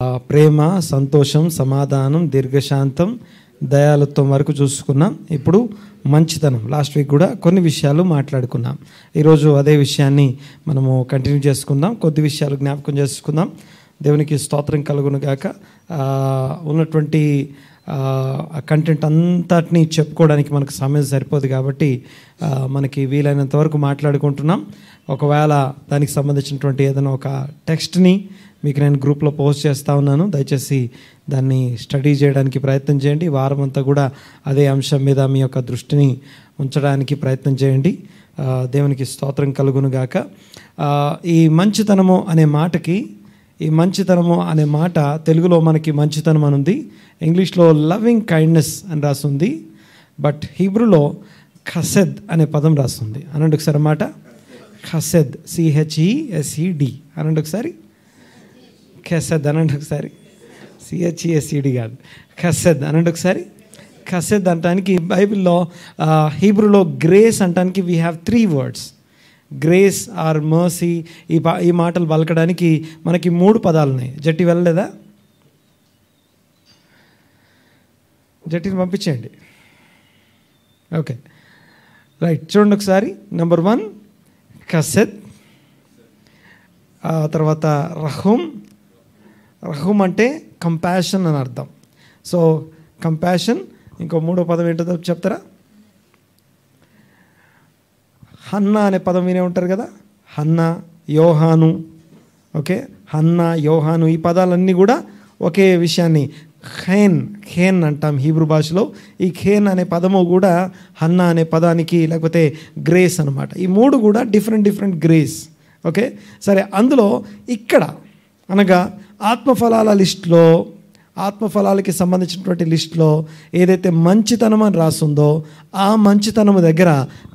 ప్రేమ, సంతోషం, సమాధానం, దీర్ఘశాంతం, దయాళుత్వం వరకు చూసుకున్నాం. ఇప్పుడు మంచితనం, లాస్ట్ వీక్ కూడా కొన్ని విషయాలు మాట్లాడుకున్నాం. ఈరోజు అదే విషయాన్ని మనము కంటిన్యూ చేసుకుందాం. కొద్ది విషయాలు జ్ఞాపకం చేసుకుందాం. దేవునికి స్తోత్రం కలుగును గాక. ఉన్నటువంటి కంటెంట్ అంతటినీ చెప్పుకోవడానికి మనకు సమయం సరిపోదు కాబట్టి మనకి వీలైనంత వరకు మాట్లాడుకుంటున్నాం. ఒకవేళ దానికి సంబంధించినటువంటి ఏదైనా ఒక టెక్స్ట్ని మీకు నేను గ్రూప్లో పోస్ట్ చేస్తూ ఉన్నాను. దయచేసి దాన్ని స్టడీ చేయడానికి ప్రయత్నం చేయండి. వారం అంతా కూడా అదే అంశం మీద మీ యొక్క దృష్టిని ఉంచడానికి ప్రయత్నం చేయండి. దేవునికి స్తోత్రం కలుగును గాక. ఈ మంచితనము అనే మాటకి, ఈ మంచితనము అనే మాట తెలుగులో మనకి మంచితనం అని ఉంది, ఇంగ్లీష్లో లవింగ్ కైండ్నెస్ అని రాస్తుంది, బట్ హీబ్రూలో ఖసెద్ అనే పదం రాస్తుంది. అనండి ఒకసారి మాట, ఖసెద్, CHESED అనండి ఒకసారి. ఖసెద్ అనండి ఒకసారి. CHESED కాదు, ఖసెద్ అనండి ఒకసారి. ఖసెద్ అంటానికి బైబిల్లో హీబ్రూలో గ్రేస్ అంటానికి we have 3 words. Grace or mercy, ఈ మాటలు పలకడానికి మనకి 3 పదాలు ఉన్నాయి. జట్టి వెళ్ళలేదా? జట్టిని పంపించేయండి. ఓకే, రైట్, చూడండి ఒకసారి. నెంబర్ 1 ఖసెద్, తర్వాత రహూమ్. రహూమ్ అంటే కంపాషన్ అని అర్థం. So compassion. ఇంకో 3వ పదం ఏంటో చెప్తారా? హన్నా అనే పదం వినే ఉంటారు కదా, హన్నా, యోహాను. ఓకే, హన్నా, యోహాను, ఈ పదాలన్నీ కూడా ఒకే విషయాన్ని ఖేన్ అంటాం హీబ్రూ భాషలో. ఈ ఖేన్ అనే పదము కూడా హన్నా అనే పదానికి, లేకపోతే గ్రేస్ అనమాట. ఈ 3 కూడా డిఫరెంట్ గ్రేస్. ఓకే, సరే. అందులో ఇక్కడ అనగా ఆత్మఫలాల లిస్టులో, ఆత్మఫలాలకి సంబంధించినటువంటి లిస్టులో ఏదైతే మంచితనం అని రాస్తుందో ఆ మంచితనము దగ్గర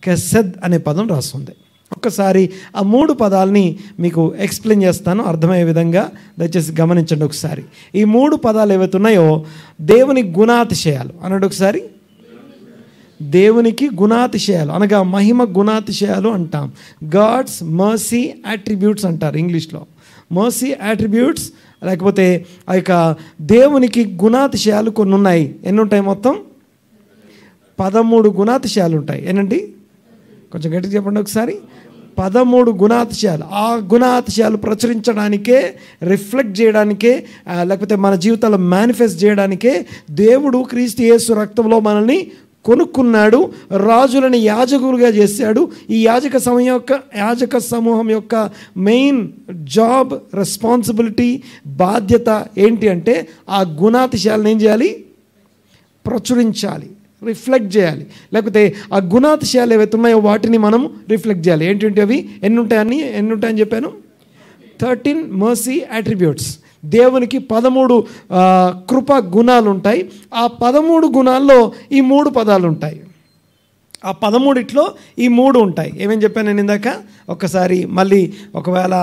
ఖసెద్ అనే పదం రాస్తుంది. ఒక్కసారి ఆ 3 పదాలని మీకు ఎక్స్ప్లెయిన్ చేస్తాను అర్థమయ్యే విధంగా. దయచేసి గమనించండి ఒకసారి. ఈ 3 పదాలు ఏవైతే ఉన్నాయో దేవుని గుణాతిశయాలు అన్నాడు ఒకసారి. దేవునికి గుణాతిశయాలు అనగా మహిమ గుణాతిశయాలు అంటాం. గాడ్స్ మర్సీ అట్రిబ్యూట్స్ అంటారు ఇంగ్లీష్లో. మర్సీ అట్రిబ్యూట్స్, లేకపోతే ఆ యొక్క దేవునికి గుణాతిశయాలు కొన్ని ఉన్నాయి. ఎన్ని ఉంటాయి? మొత్తం 13 గుణాతిశయాలు ఉంటాయి. ఏంటండి? కొంచెం గట్టిగా చెప్పండి ఒకసారి. 13 గుణాతిశయాలు. ఆ గుణాతిశయాలు ప్రచురించడానికే, రిఫ్లెక్ట్ చేయడానికే, లేకపోతే మన జీవితాల్లో మేనిఫెస్ట్ చేయడానికే దేవుడు క్రీస్తు యేసు రక్తంలో మనల్ని కొనుక్కున్నాడు. రాజులని యాజకులుగా చేశాడు. ఈ యాజక సమూహం యొక్క మెయిన్ జాబ్, రెస్పాన్సిబిలిటీ, బాధ్యత ఏంటి అంటే ఆ గుణాతిశయాలను ఏం చేయాలి? ప్రచురించాలి, రిఫ్లెక్ట్ చేయాలి. లేకపోతే ఆ గుణాతిశయాలు ఏవైతే ఉన్నాయో వాటిని మనం రిఫ్లెక్ట్ చేయాలి. ఏంటంటే అవి ఎన్ని ఉంటాయని చెప్పాను? 13 మర్సీ అట్రిబ్యూట్స్. దేవునికి 13 కృపా గుణాలు ఉంటాయి. ఆ 13 గుణాల్లో ఈ 3 పదాలు ఉంటాయి. ఆ 13లో ఈ 3 ఉంటాయి. ఏమేమి చెప్పాను నేను ఇందాక? ఒక్కసారి మళ్ళీ ఒకవేళ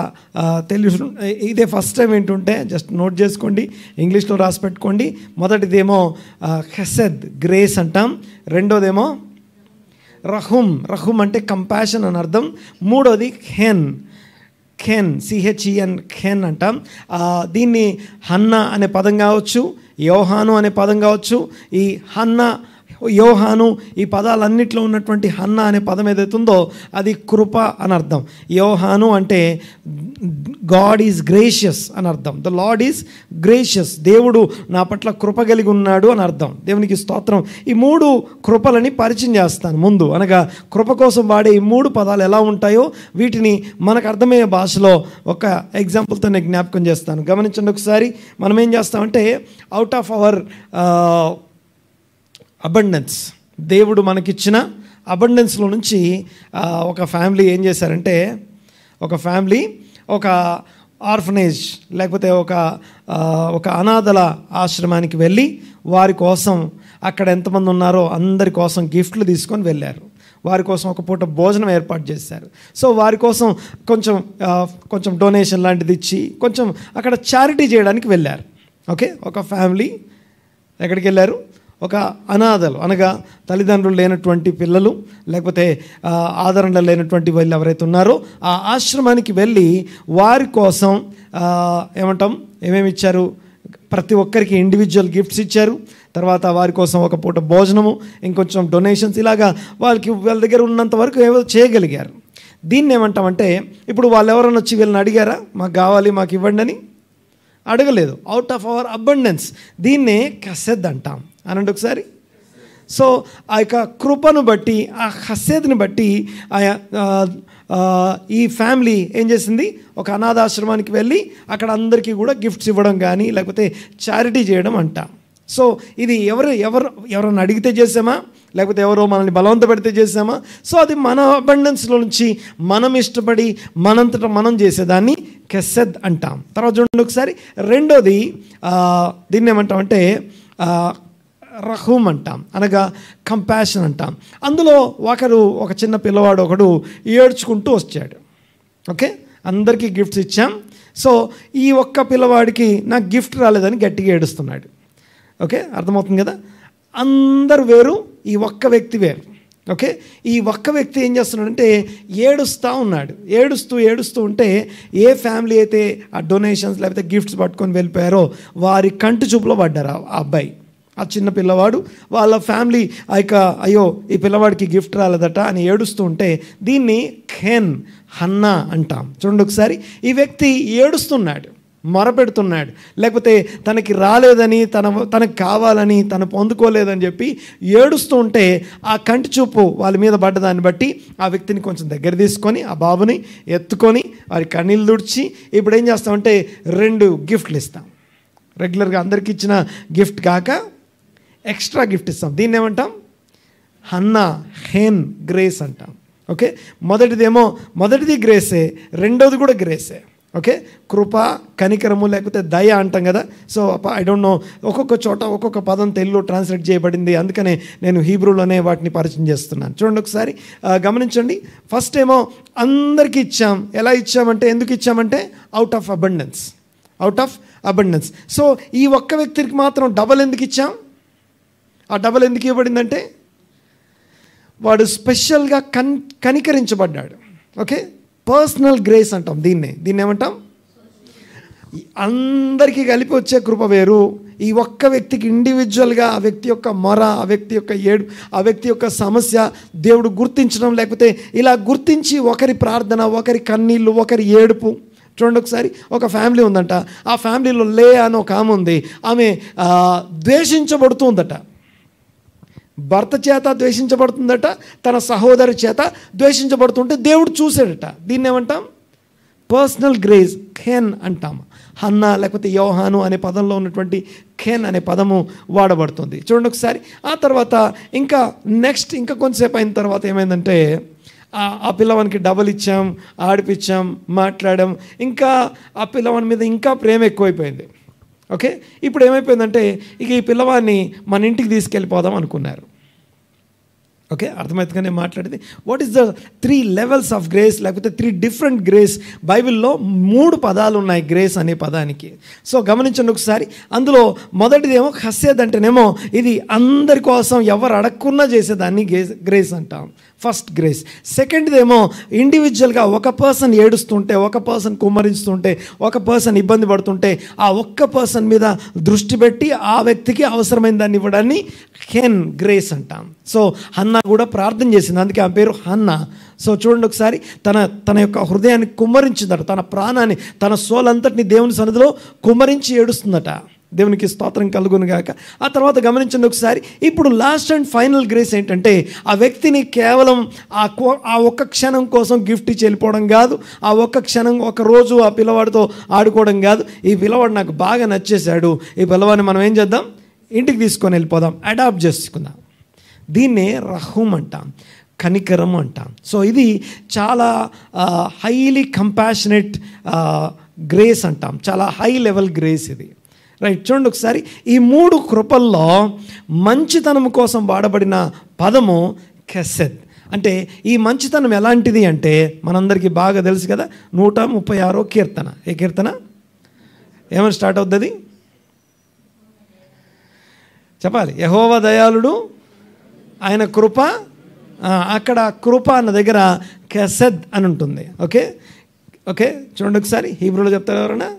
తెలుసు, ఇదే ఫస్ట్ టైం ఏంటుంటే జస్ట్ నోట్ చేసుకోండి, ఇంగ్లీష్లో రాసి పెట్టుకోండి. మొదటిదేమో ఖసెద్, గ్రేస్ అంటాం. రెండోదేమో రహూమ్ అంటే కంపాషన్ అని అర్థం. మూడోది ఖేన్, CHEN, ఖేన్ అంటాం. దీన్ని హన్నా అనే పదం కావచ్చు, యోహాను అనే పదం కావచ్చు. ఈ హన్నా, యోహాను, ఈ పదాలన్నింటిలో ఉన్నటువంటి హన్నా అనే పదం ఏదైతే ఉందో అది కృప అని అర్థం. యోహాను అంటే గాడ్ ఈజ్ గ్రేషియస్ అని అర్థం. ద లార్డ్ ఈజ్ గ్రేషియస్, దేవుడు నా పట్ల కృప కలిగి ఉన్నాడు అని అర్థం. దేవునికి స్తోత్రం. ఈ 3 కృపలని పరిచయం చేస్తాను ముందు. అనగా కృప కోసం వాడే ఈ 3 పదాలు ఎలా ఉంటాయో వీటిని మనకు అర్థమయ్యే భాషలో ఒక ఎగ్జాంపుల్తో నేను జ్ఞాపకం చేస్తాను. గమనించండి ఒకసారి. మనం ఏం చేస్తామంటే అవుట్ ఆఫ్ అవర్ అబండెన్స్, దేవుడు మనకిచ్చిన అబండెన్స్లో నుంచి ఒక ఫ్యామిలీ ఏం చేశారంటే, ఒక ఆర్ఫనేజ్ లేకపోతే ఒక అనాథల ఆశ్రమానికి వెళ్ళి వారి కోసం అక్కడ ఎంతమంది ఉన్నారో అందరి కోసం గిఫ్ట్లు తీసుకొని వెళ్ళారు. వారి కోసం ఒక పూట భోజనం ఏర్పాటు చేశారు. సో వారి కోసం కొంచెం డొనేషన్ లాంటిది ఇచ్చి కొంచెం అక్కడ చారిటీ చేయడానికి వెళ్ళారు. ఓకే, ఒక ఫ్యామిలీ ఎక్కడికి వెళ్ళారు? ఒక అనాథలు అనగా తల్లిదండ్రులు లేనటువంటి పిల్లలు, లేకపోతే ఆదరణ లేనటువంటి వాళ్ళు ఎవరైతే ఉన్నారో ఆ ఆశ్రమానికి వెళ్ళి వారి కోసం ఏమంటాం, ఏమేమి ఇచ్చారు? ప్రతి ఒక్కరికి ఇండివిజువల్ గిఫ్ట్స్ ఇచ్చారు. తర్వాత వారి కోసం ఒక పూట భోజనము, ఇంకొంచెం డొనేషన్స్, ఇలాగా వాళ్ళ దగ్గర ఉన్నంత వరకు ఏవో చేయగలిగారు. దీన్ని ఏమంటామంటే, ఇప్పుడు వాళ్ళు ఎవరైనా వచ్చి వీళ్ళని అడిగారా మాకు కావాలి మాకు ఇవ్వండి అని? అడగలేదు. Out of our abundance. దీన్నే కసెద్ అంటాం. అనండి ఒకసారి. సో ఆ యొక్క కృపను బట్టి, ఆ హసేద్ని బట్టి ఈ ఫ్యామిలీ ఏం చేసింది, ఒక అనాథాశ్రమానికి వెళ్ళి అక్కడ అందరికీ కూడా గిఫ్ట్స్ ఇవ్వడం కానీ లేకపోతే చారిటీ చేయడం అంటాం. సో ఇది ఎవరన్నా అడిగితే చేసామా, లేకపోతే ఎవరో మనల్ని బలవంత పెడితే చేసామా? సో అది మన అబండెన్స్లో నుంచి మనం ఇష్టపడి మనంతటా మనం చేసేదాన్ని కెసెద్ అంటాం. తర్వాత చూడండి ఒకసారి. రెండోది దీన్ని ఏమంటామంటే రహూమ్ అంటాం, అనగా కంపాషన్ అంటాం. అందులో ఒక చిన్న పిల్లవాడు ఒకడు ఏడ్చుకుంటూ వచ్చాడు. ఓకే, అందరికీ గిఫ్ట్స్ ఇచ్చాం. సో ఈ ఒక్క పిల్లవాడికి నాకు గిఫ్ట్ రాలేదని గట్టిగా ఏడుస్తున్నాడు. ఓకే, అర్థమవుతుంది కదా. అందరు వేరు, ఈ ఒక్క వ్యక్తి వేరు. ఓకే, ఈ ఒక్క వ్యక్తి ఏం చేస్తున్నాడంటే ఏడుస్తూ ఉన్నాడు. ఏడుస్తూ ఉంటే ఏ ఫ్యామిలీ అయితే ఆ డొనేషన్స్ లేకపోతే గిఫ్ట్స్ పట్టుకొని వెళ్ళిపోయారో వారి కంటి చూపులో పడ్డారు ఆ అబ్బాయి, ఆ చిన్న పిల్లవాడు. వాళ్ళ ఫ్యామిలీ అయ్యో ఈ పిల్లవాడికి గిఫ్ట్ రాలేదట అని ఏడుస్తూ ఉంటే దీన్ని ఖేన్ హన్నా అంటాం. చూడండి ఒకసారి. ఈ వ్యక్తి ఏడుస్తున్నాడు, మొరపెడుతున్నాడు, లేకపోతే తనకి రాలేదని తనకు కావాలని తను పొందుకోలేదని చెప్పి ఏడుస్తూ ఉంటే ఆ కంటి చూపు వాళ్ళ మీద పడ్డదాన్ని బట్టి ఆ వ్యక్తిని కొంచెం దగ్గర తీసుకొని ఆ బాబుని ఎత్తుకొని వారి కన్నీళ్ళు తుడిచి ఇప్పుడు ఏం చేస్తామంటే 2 గిఫ్ట్లు ఇస్తాం. రెగ్యులర్గా అందరికి ఇచ్చిన గిఫ్ట్ కాక ఎక్స్ట్రా గిఫ్ట్ ఇస్తాం. దీన్ని ఏమంటాం? హన్నా, హేన్, గ్రేస్ అంటాం. ఓకే, మొదటిది గ్రేసే, రెండోది కూడా గ్రేసే. ఓకే, కృప, కనికరము లేకపోతే దయ అంటాం కదా. సో ఐ డోంట్ నో, ఒక్కొక్క చోట ఒక్కొక్క పదం తెలుగులో ట్రాన్స్లేట్ చేయబడింది, అందుకనే నేను హీబ్రూలోనే వాటిని పరిచయం చేస్తున్నాను. చూడండి ఒకసారి, గమనించండి. ఫస్ట్ ఏమో అందరికీ ఇచ్చాం. ఎలా ఇచ్చామంటే, ఎందుకు ఇచ్చామంటే అవుట్ ఆఫ్ అబండెన్స్. సో ఈ ఒక్క వ్యక్తికి మాత్రం డబల్ ఎందుకు ఇచ్చాం? ఆ డబల్ ఎందుకు ఇవ్వబడిందంటే వాడు స్పెషల్గా కనికరించబడ్డాడు. ఓకే, పర్సనల్ గ్రేస్ అంటాం దీన్ని ఏమంటాం? అందరికీ కలిపి వచ్చే కృప వేరు, ఈ ఒక్క వ్యక్తికి ఇండివిజువల్గా ఆ వ్యక్తి యొక్క మొర, ఆ వ్యక్తి యొక్క ఏడు, ఆ వ్యక్తి యొక్క సమస్య దేవుడు గుర్తించడం, లేకపోతే ఇలా గుర్తించి ఒకరి ప్రార్థన, ఒకరి కన్నీళ్ళు, ఒకరి ఏడుపు. చూడండి ఒకసారి. ఒక ఫ్యామిలీ ఉందంట, ఆ ఫ్యామిలీలో లే అని ఒక ఆమె ఉంది. ఆమె ద్వేషించబడుతుందట, భర్త చేత ద్వేషించబడుతుందట, తన సహోదరి చేత ద్వేషించబడుతుంటే దేవుడు చూశాడట. దీన్ని ఏమంటాం? పర్సనల్ గ్రేస్, ఖేన్ అంటాం. హన్నా లేకపోతే యోహాను అనే పదంలో ఉన్నటువంటి ఖేన్ అనే పదము వాడబడుతుంది. చూడండి ఒకసారి. ఆ తర్వాత ఇంకా కొంతసేపు అయిన తర్వాత ఏమైందంటే ఆ పిల్లవానికి డబల్ ఇచ్చాం, ఆడిపించాం, మాట్లాడాం, ఇంకా ఆ పిల్లవాని మీద ఇంకా ప్రేమ ఎక్కువైపోయింది. ఓకే, ఇప్పుడు ఏమైపోయిందంటే ఇక ఈ పిల్లవాడిని మన ఇంటికి తీసుకెళ్ళిపోదాం అనుకున్నారు. ఓకే, అర్థమవుతుందిగా నేను మాట్లాడేది. What is the 3 levels of grace, లేకపోతే 3 డిఫరెంట్ గ్రేస్? బైబిల్లో 3 పదాలు ఉన్నాయి గ్రేస్ అనే పదానికి. సో గమనించండి ఒకసారి. అందులో మొదటిదేమో హసేద్ అంటేనేమో ఇది అందరి కోసం ఎవరు అడగకుండా చేసేదాన్ని గ్రేస్ అంటాం, ఫస్ట్ గ్రేస్. సెకండ్దేమో ఇండివిజువల్గా ఒక పర్సన్ ఏడుస్తుంటే, ఒక పర్సన్ కుమ్మరిస్తుంటే, ఒక పర్సన్ ఇబ్బంది పడుతుంటే ఆ ఒక్క పర్సన్ మీద దృష్టి పెట్టి ఆ వ్యక్తికి అవసరమైన దాన్ని ఇవ్వడాన్ని హెన్ గ్రేస్ అంటాం. సో హన్నా కూడా ప్రార్థన చేసింది, అందుకే ఆ పేరు హన్నా. సో చూడండి ఒకసారి. తన యొక్క హృదయాన్ని కుమ్మరించిందట, తన ప్రాణాన్ని, తన సోల్ అంతటిని దేవుని సన్నిధిలో కుమ్మరించి ఏడుస్తుందట. దేవునికి స్తోత్రం కలుగును గాక. ఆ తర్వాత గమనించండి ఒకసారి. ఇప్పుడు లాస్ట్ అండ్ ఫైనల్ గ్రేస్ ఏంటంటే ఆ వ్యక్తిని కేవలం ఆ ఒక్క క్షణం కోసం గిఫ్ట్ ఇచ్చి వెళ్ళిపోవడం కాదు, ఆ ఒక్క క్షణం ఒక రోజు ఆ పిల్లవాడితో ఆడుకోవడం కాదు. ఈ పిల్లవాడు నాకు బాగా నచ్చేశాడు, ఈ పిల్లవాడిని మనం ఏం చేద్దాం, ఇంటికి తీసుకొని వెళ్ళిపోదాం, అడాప్ట్ చేసుకుందాం. దీన్నే రహూమ్ అంటాం, కనికరం అంటాం. సో ఇది చాలా హైలీ కంపాషనేట్ గ్రేస్ అంటాం, చాలా హై లెవెల్ గ్రేస్ ఇది. రైట్, చూడండి ఒకసారి. ఈ 3 కృపల్లో మంచితనం కోసం వాడబడిన పదము కెసెద్. అంటే ఈ మంచితనం ఎలాంటిది అంటే మనందరికీ బాగా తెలుసు కదా, 136వ కీర్తన. ఏ కీర్తన? ఏమని స్టార్ట్ అవుతుంది? చెప్పాలి. యెహోవా దయాళుడు, ఆయన కృప. అక్కడ కృప అన్న దగ్గర కెసెద్ అని ఉంటుంది. ఓకే, చూడండి ఒకసారి. హీబ్రూలో చెప్తారు ఎవరన్నా?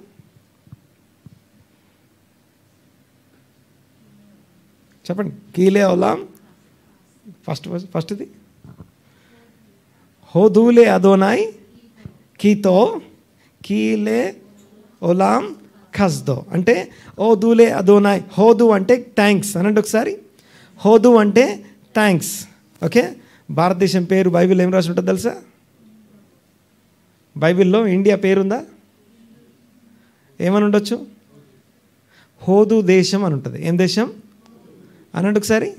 చెప్పండి. కీలే ఓలాం ఫస్ట్ది హోదూలే అదోనాయ్ కీతో కీలే ఓలాం ఖస్దో అంటే ఓదూలే అదోనాయ్. హోదు అంటే థ్యాంక్స్ అనండి ఒకసారి. హోదు అంటే థ్యాంక్స్. ఓకే, భారతదేశం పేరు బైబిల్ ఏం రాసి ఉంటుంది తెలుసా? బైబిల్లో ఇండియా పేరుందా? ఏమని ఉండొచ్చు? హోదు దేశం అని ఉంటుంది. ఏం దేశం అనండి ఒకసారి.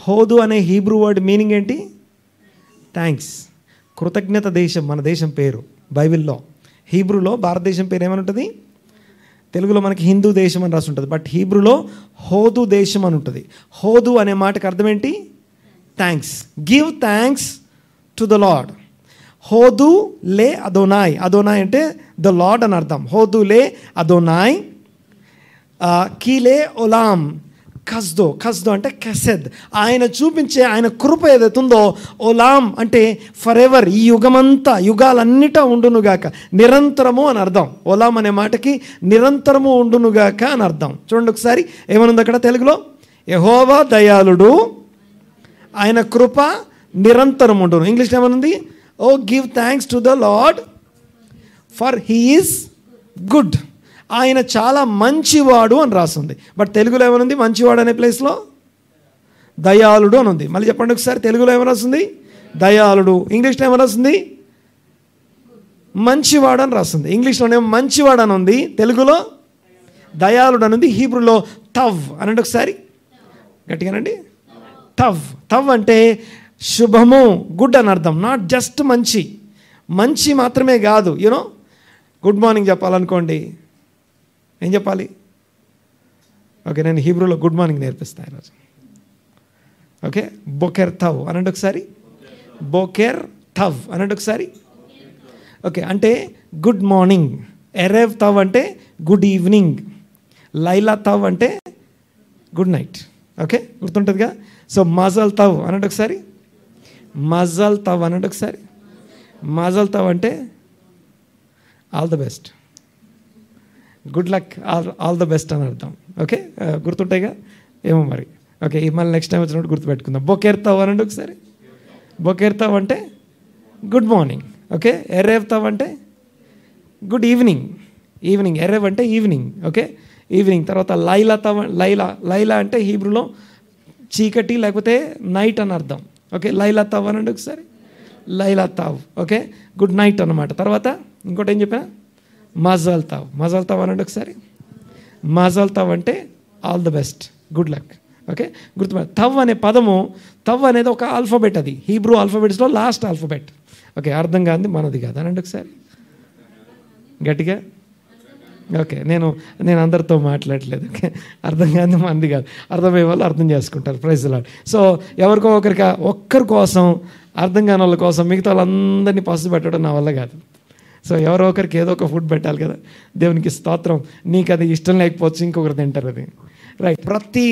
హోదు అనే హీబ్రూ వర్డ్ మీనింగ్ ఏంటి? థ్యాంక్స్, కృతజ్ఞత దేశం మన దేశం పేరు బైబిల్లో. హీబ్రూలో భారతదేశం పేరు ఏమని ఉంటుంది? తెలుగులో మనకి హిందూ దేశం అని రాసి ఉంటుంది, బట్ హీబ్రూలో హోదు దేశం అని ఉంటుంది. హోదు అనే మాటకు అర్థం ఏంటి? Thanks. Give thanks to the lord. హోదు లే అదోనాయ్. అదోనాయ్ అంటే ద లార్డ్ అని అర్థం. హోదు లే అదోనాయ్ కీలే ఓలాం ఖస్దో. ఖస్దో అంటే కెసెద్. ఆయన చూపించే ఆయన కృప ఏదైతుందో, ఓలాం అంటే ఫర్ ఎవర్, ఈ యుగమంతా, యుగాలన్నిటా ఉండునుగాక, నిరంతరము అని అర్థం. ఓలాం అనే మాటకి నిరంతరము ఉండునుగాక అని అర్థం. చూడండి ఒకసారి ఏమనుంది అక్కడ తెలుగులో. యెహోవా దయాళుడు, ఆయన కృప నిరంతరం ఉండును. ఇంగ్లీష్లో ఏమనుంది? O give thanks to the lord for he is good. ఆయన చాలా మంచివాడు అని రాస్తుంది. బట్ తెలుగులో ఏమనుంది? మంచివాడు అనే ప్లేస్లో దయాళుడు అని ఉంది. మళ్ళీ చెప్పండి ఒకసారి. తెలుగులో ఏమని రాస్తుంది? దయాళుడు. ఇంగ్లీష్లో ఏమని రాస్తుంది? మంచివాడు అని రాస్తుంది. ఇంగ్లీష్లోనేమో మంచివాడు అని ఉంది, తెలుగులో దయాళుడు అని ఉంది. హీబ్రూలో తవ్ అనండి ఒకసారి, గట్టిగానండి. తవ్. తవ్ అంటే శుభము, గుడ్ అని అర్థం. నాట్ జస్ట్ మంచి, మంచి మాత్రమే కాదు. యూనో, గుడ్ మార్నింగ్ చెప్పాలనుకోండి, ఏం చెప్పాలి? ఓకే, నేను హీబ్రూలో గుడ్ మార్నింగ్ నేర్పిస్తాను ఈరోజు. ఓకే, బోకెర్ తవ్ అనండి ఒకసారి. బోకెర్ తవ్ అనండి ఒకసారి. ఓకే, అంటే గుడ్ మార్నింగ్. ఎరేవ్ తవ్ అంటే గుడ్ ఈవినింగ్. లైలా తవ్ అంటే గుడ్ నైట్. ఓకే, గుర్తుంటుందిగా. సో మజల్ తవ్ అనండి ఒకసారి. మజల్ తవ్ అనండి ఒకసారి. మజల్ తవ్ అంటే all the best, good luck, all the best అని అర్థం. ఓకే, గుర్తుంటాయిగా ఏమో మరి. ఓకే, మళ్ళీ నెక్స్ట్ టైం వచ్చినప్పుడు గుర్తుపెట్టుకుందాం. బొకేర్ తవ్ అనండి ఒకసారి. బొకేర్ తవ్ అంటే గుడ్ మార్నింగ్. ఓకే, ఎరేవ్ తవ్ అంటే గుడ్ ఈవినింగ్. ఈవినింగ్. ఎరేవ్ అంటే ఈవినింగ్. Okay, evening. తర్వాత లైలా తవ్. లైలా అంటే హీబ్రూలో చీకటి లేకపోతే నైట్ అని అర్థం. ఓకే, లైలా తవ్ అనండి ఒకసారి. లైలా తవ్. ఓకే, గుడ్ నైట్ అన్నమాట. తర్వాత ఇంకోటి ఏం చెప్పా? మజల్ తవ్. మజల్ తవ్ అనండి ఒకసారి. మజల్ తవ్ అంటే all the best, good luck. Okay, గుర్తుపెట్టు. తవ్ అనే పదము, తవ్ అనేది ఒక ఆల్ఫాబెట్. అది హీబ్రూ ఆల్ఫాబెట్స్లో లాస్ట్ ఆల్ఫాబెట్. ఓకే, అర్థం కాదు, మనది కాదు అనండి ఒకసారి గట్టిగా. ఓకే, నేను అందరితో మాట్లాడలేదు. ఓకే, అర్థం కాదు, మంది కాదు. అర్థమయ్యే వాళ్ళు అర్థం చేసుకుంటారు. Praise the lord. సో ఎవరికో ఒక్కరి కోసం, అర్థం కాని వాళ్ళ కోసం మిగతా వాళ్ళందరినీ పసుపు పెట్టడం నా వల్ల కాదు. సో ఎవరో ఒకరికి ఏదో ఒక ఫుడ్ పెట్టాలి కదా. దేవునికి స్తోత్రం. నీకు అది ఇష్టం లేకపోవచ్చు, ఇంకొకరు తింటారు అది. రైట్. ప్రతి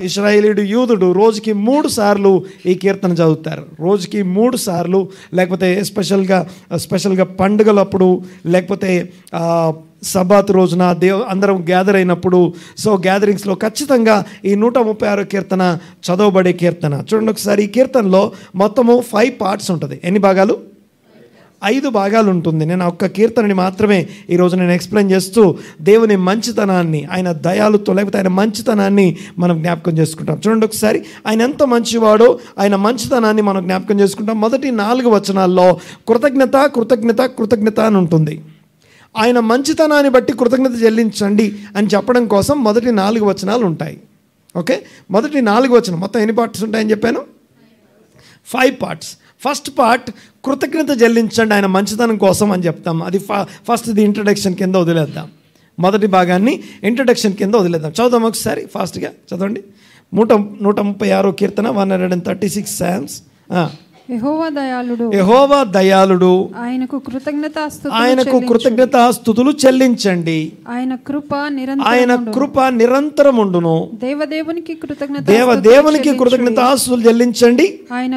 ఇశ్రాయేలీయుడు, యూదుడు రోజుకి 3 సార్లు ఈ కీర్తన చదువుతారు. రోజుకి 3 సార్లు. లేకపోతే స్పెషల్గా పండుగలప్పుడు, లేకపోతే సబాత్ రోజున అందరం గ్యాదర్ అయినప్పుడు, సో గ్యాదరింగ్స్లో ఖచ్చితంగా ఈ 136 కీర్తన చదవబడే కీర్తన. చూడండి ఒకసారి. ఈ కీర్తనలో మొత్తము 5 పార్ట్స్ ఉంటుంది. ఎన్ని భాగాలు? 5 భాగాలు ఉంటుంది. నేను ఒక్క కీర్తనని మాత్రమే ఈరోజు నేను ఎక్స్ప్లెయిన్ చేస్తూ దేవుని మంచితనాన్ని, ఆయన దయాలుతో లేకపోతే ఆయన మంచితనాన్ని మనం జ్ఞాపకం చేసుకుంటాం. చూడండి ఒకసారి. ఆయన ఎంత మంచివాడో ఆయన మంచితనాన్ని మనం జ్ఞాపకం చేసుకుంటాం. మొదటి 4 వచనాల్లో కృతజ్ఞత కృతజ్ఞత కృతజ్ఞత అని ఉంటుంది. ఆయన మంచితనాన్ని బట్టి కృతజ్ఞత చెల్లించండి అని చెప్పడం కోసం మొదటి 4 వచనాలు ఉంటాయి. ఓకే, మొదటి 4 వచనం మొత్తం ఎన్ని పార్ట్స్ ఉంటాయని చెప్పాను? 5 పార్ట్స్. ఫస్ట్ పార్ట్ కృతజ్ఞత చెల్లించండి ఆయన మంచితనం కోసం అని చెప్తాం. అది ఫస్ట్ది ఇంట్రడక్షన్ కింద వదిలేద్దాం. మొదటి భాగాన్ని ఇంట్రడక్షన్ కింద వదిలేద్దాం. చదువుదాం ఒకసారి ఫాస్ట్గా చదవండి. 136 కీర్తన, 136 Psalms. యెహోవా దయాళుడు, ఆయనకు కృతజ్ఞతాస్తుతులు చెల్లించండి. ఆయన కృప నిరంతరముండును. దేవదేవునికి కృతజ్ఞతాస్తుతులు చెల్లించండి. ఆయన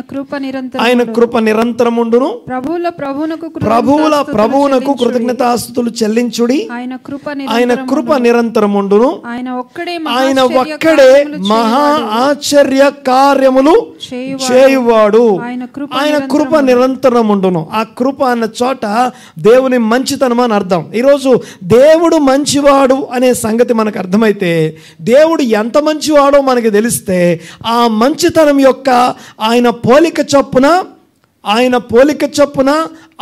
కృప నిరంతరముండును. ప్రభువుల ప్రభువునకు కృతజ్ఞతాస్తుతులు చెల్లించుడి. ఆయన కృప నిరంతరముండును. ఆయన ఒక్కడే మహా ఆశ్చర్య కార్యములు చేయువాడు. ఆయన కృప నిరంతరముండును. ఆ కృప అన్న చోట దేవుని మంచితనం అని అర్థం. ఈరోజు దేవుడు మంచివాడు అనే సంగతి మనకు అర్థమైతే, దేవుడు ఎంత మంచివాడో మనకి తెలిస్తే, ఆ మంచితనం యొక్క ఆయన పోలిక చొప్పున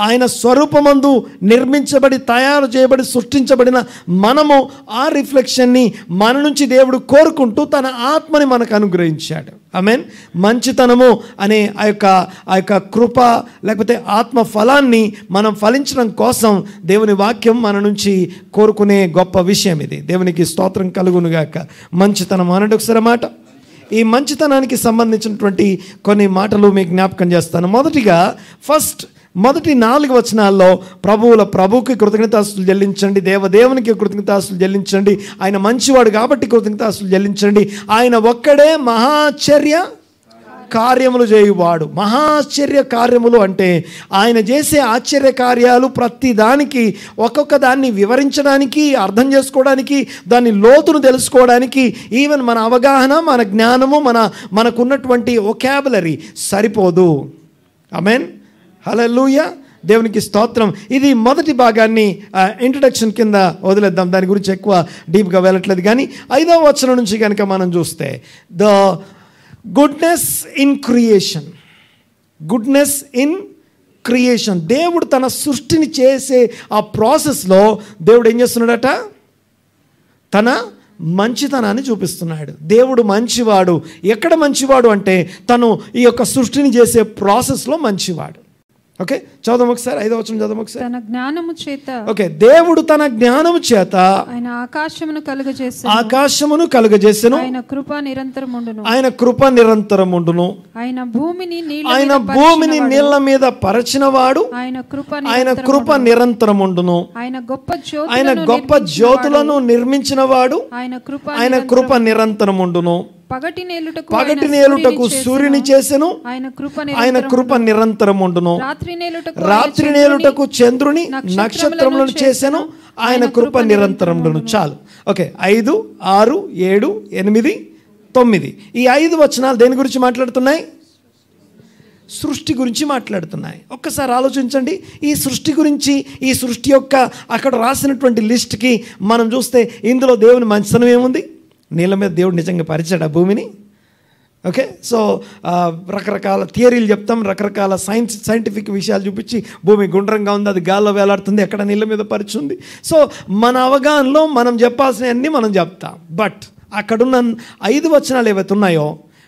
ఆయన స్వరూపమందు నిర్మించబడి తయారు చేయబడి సృష్టించబడిన మనము ఆ రిఫ్లెక్షన్ని మన నుంచి దేవుడు కోరుకుంటూ తన ఆత్మని మనకు అనుగ్రహించాడు. ఆమేన్. మంచితనము అనే ఆ యొక్క కృప లేకపోతే ఆత్మ ఫలాన్ని మనం ఫలించడం కోసం దేవుని వాక్యం మన నుంచి కోరుకునే గొప్ప విషయం ఇది. దేవునికి స్తోత్రం కలుగునుగాక. మంచితనం అనంటే ఒకసారి మాట. ఈ మంచితనానికి సంబంధించినటువంటి కొన్ని మాటలు మీకు జ్ఞాపకం చేస్తాను. మొదటి 4 వచనాల్లో ప్రభువుకి కృతజ్ఞతాస్తుతులు చెల్లించండి, దేవదేవునికి కృతజ్ఞతాస్తుతులు చెల్లించండి, ఆయన మంచివాడు కాబట్టి కృతజ్ఞతాస్తుతులు చెల్లించండి, ఆయన ఒక్కడే మహాశ్చర్య కార్యములు చేయువాడు. మహాశ్చర్య కార్యములు అంటే ఆయన చేసే ఆశ్చర్య కార్యాలు ప్రతి దానికి ఒక్కొక్క దాన్ని వివరించడానికి, అర్థం చేసుకోవడానికి, దాని లోతును తెలుసుకోవడానికి ఈవెన్ మన అవగాహన, మన జ్ఞానము, మనకున్నటువంటి వొకాబులరీ సరిపోదు. ఆమేన్. హల్లెలూయా. దేవునికి స్తోత్రం. ఇది మొదటి భాగాన్ని ఇంట్రడక్షన్ కింద వదిలేద్దాం, దాని గురించి ఎక్కువ డీప్గా వెళ్ళట్లేదు. కానీ 5వ వచనం నుంచి కనుక మనం చూస్తే, ద గుడ్నెస్ ఇన్ క్రియేషన్, దేవుడు తన సృష్టిని చేసే ఆ ప్రాసెస్లో దేవుడు ఏం చేస్తున్నాడట? తన మంచితనాన్ని చూపిస్తున్నాడు. దేవుడు మంచివాడు. ఎక్కడ మంచివాడు అంటే తను ఈ యొక్క సృష్టిని చేసే ప్రాసెస్లో మంచివాడు. ఓకే, చదువు ఒకసారి 5వ వచనం చదువు ఒకసారి. తన జ్ఞానము చేత, ఓకే, దేవుడు తన జ్ఞానము చేత ఆయన ఆకాశమును కలుగజేసెను. ఆయన కృప నిరంతరముండును. ఆయన భూమిని నీళ్ల మీద పరిచినవాడు. ఆయన కృప నిరంతరముండును. ఆయన గొప్ప జ్యోతులను నిర్మించినవాడు. ఆయన కృప నిరంతరముండును. పగటి నేలుటకు సూర్యుని చేసెను. ఆయన కృప నిరంతరముండును. రాత్రి నేలుటకు చంద్రుని నక్షత్రములను చేసెను. ఆయన కృప నిరంతరముండును. చాలు. ఓకే, 5, 6, 7, 8, 9 ఈ 5 వచనాలు దేని గురించి మాట్లాడుతున్నాయి? సృష్టి గురించి మాట్లాడుతున్నాయి. ఒక్కసారి ఆలోచించండి. ఈ సృష్టి గురించి, ఈ సృష్టి యొక్క అక్కడ రాసినటువంటి లిస్ట్కి మనం చూస్తే ఇందులో దేవుని మంచితనం ఏముంది? నీళ్ళ మీద దేవుడు నిజంగా పరిచాడు ఆ భూమిని. ఓకే, సో రకరకాల థియరీలు చెప్తాం, రకరకాల సైంటిఫిక్ విషయాలు చూపించి భూమి గుండ్రంగా ఉంది, అది గాల్లో వేలాడుతుంది, ఎక్కడ నీళ్ళ మీద పరిచింది. సో మన అవగాహనలో మనం చెప్పాల్సినవన్నీ మనం చెప్తాం. బట్ అక్కడున్న 5 వచనాలు ఏవైతే ఉన్నాయో,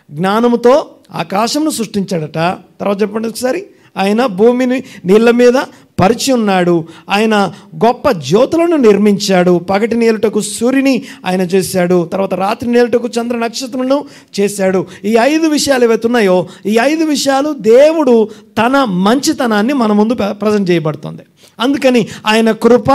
జ్ఞానముతో ఆకాశమును సృష్టించాడట. తర్వాత చెప్పండి ఒకసారి. ఆయన భూమిని నీళ్ళ మీద పరిచి ఉన్నాడు. ఆయన గొప్ప జ్యోతులను నిర్మించాడు. పగటి నేలుటకు సూర్యుని ఆయన చేశాడు. తర్వాత రాత్రి నేలుటకు చంద్ర నక్షత్రములను చేశాడు. ఈ 5 విషయాలు ఏవైతే ఉన్నాయో, ఈ 5 విషయాలు దేవుడు తన మంచితనాన్ని మన ముందు ప్రజెంట్ చేయబడుతుంది. అందుకని ఆయన కృప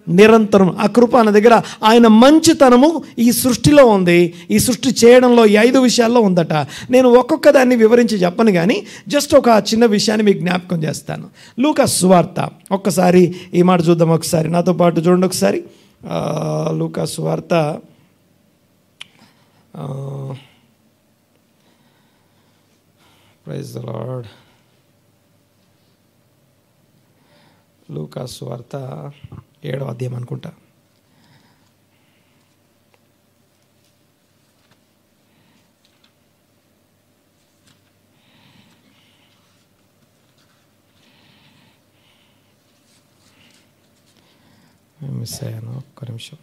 నిరంతరం. ఆ కృప అన్న దగ్గర ఆయన మంచితనము ఈ సృష్టిలో ఉంది. ఈ సృష్టి చేయడంలో ఈ 5 విషయాల్లో ఉందట. నేను ఒక్కొక్క దాన్ని వివరించి చెప్పను, కానీ జస్ట్ ఒక చిన్న విషయాన్ని మీకు జ్ఞాపకం చేస్తాను. లూకా సువార్త ఒక్కసారి ఈ మాట చూద్దాం. ఒకసారి నాతో పాటు చూడండి. ఒకసారి లూకా సువార్త ప్రైజ్ ద లార్డ్. లూకా సువార్త 7వ అధ్యాయం అనుకుంటా. మిస్ అయ్యాను, ఒక్క నిమిషం.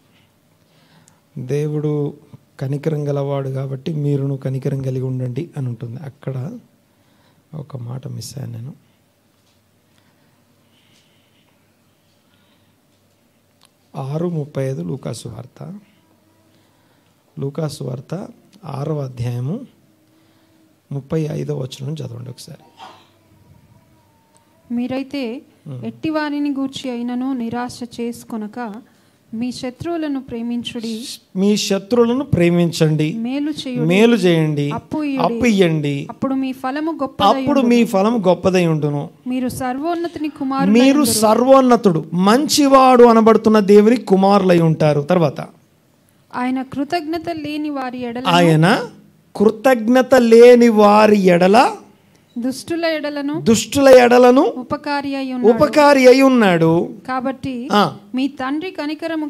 దేవుడు కనికరం గలవాడు కాబట్టి మీరును కనికరం కలిగి ఉండండి అని ఉంటుంది. అక్కడ ఒక మాట మిస్ అయ్యాను నేను. 6:35 లూకాసు వార్త 6వ అధ్యాయము 35వ వచనం చదవండి ఒకసారి. మీరైతే ఎట్టి వారిని గూర్చి అయినను నిరాశ చేసుకొనక మీ శత్రువులను ప్రేమించుడి. మీ శత్రువులను ప్రేమించండి, మేలు చేయండి, అప్పు ఇయ్యండి, అప్పుడు మీ ఫలము గొప్పదై ఉండును. మీరు సర్వోన్నతుని కుమారులు, మీరు సర్వోన్నతుడు మంచివాడు అనబడుతున్న దేవుని కుమారులై ఉంటారు. తర్వాత ఆయన కృతజ్ఞత లేని వారి ఎడల దుష్టుల ఎడలను ఉపకారి అయి ఉన్నాడు. కాబట్టి మీ తండ్రి కనికరము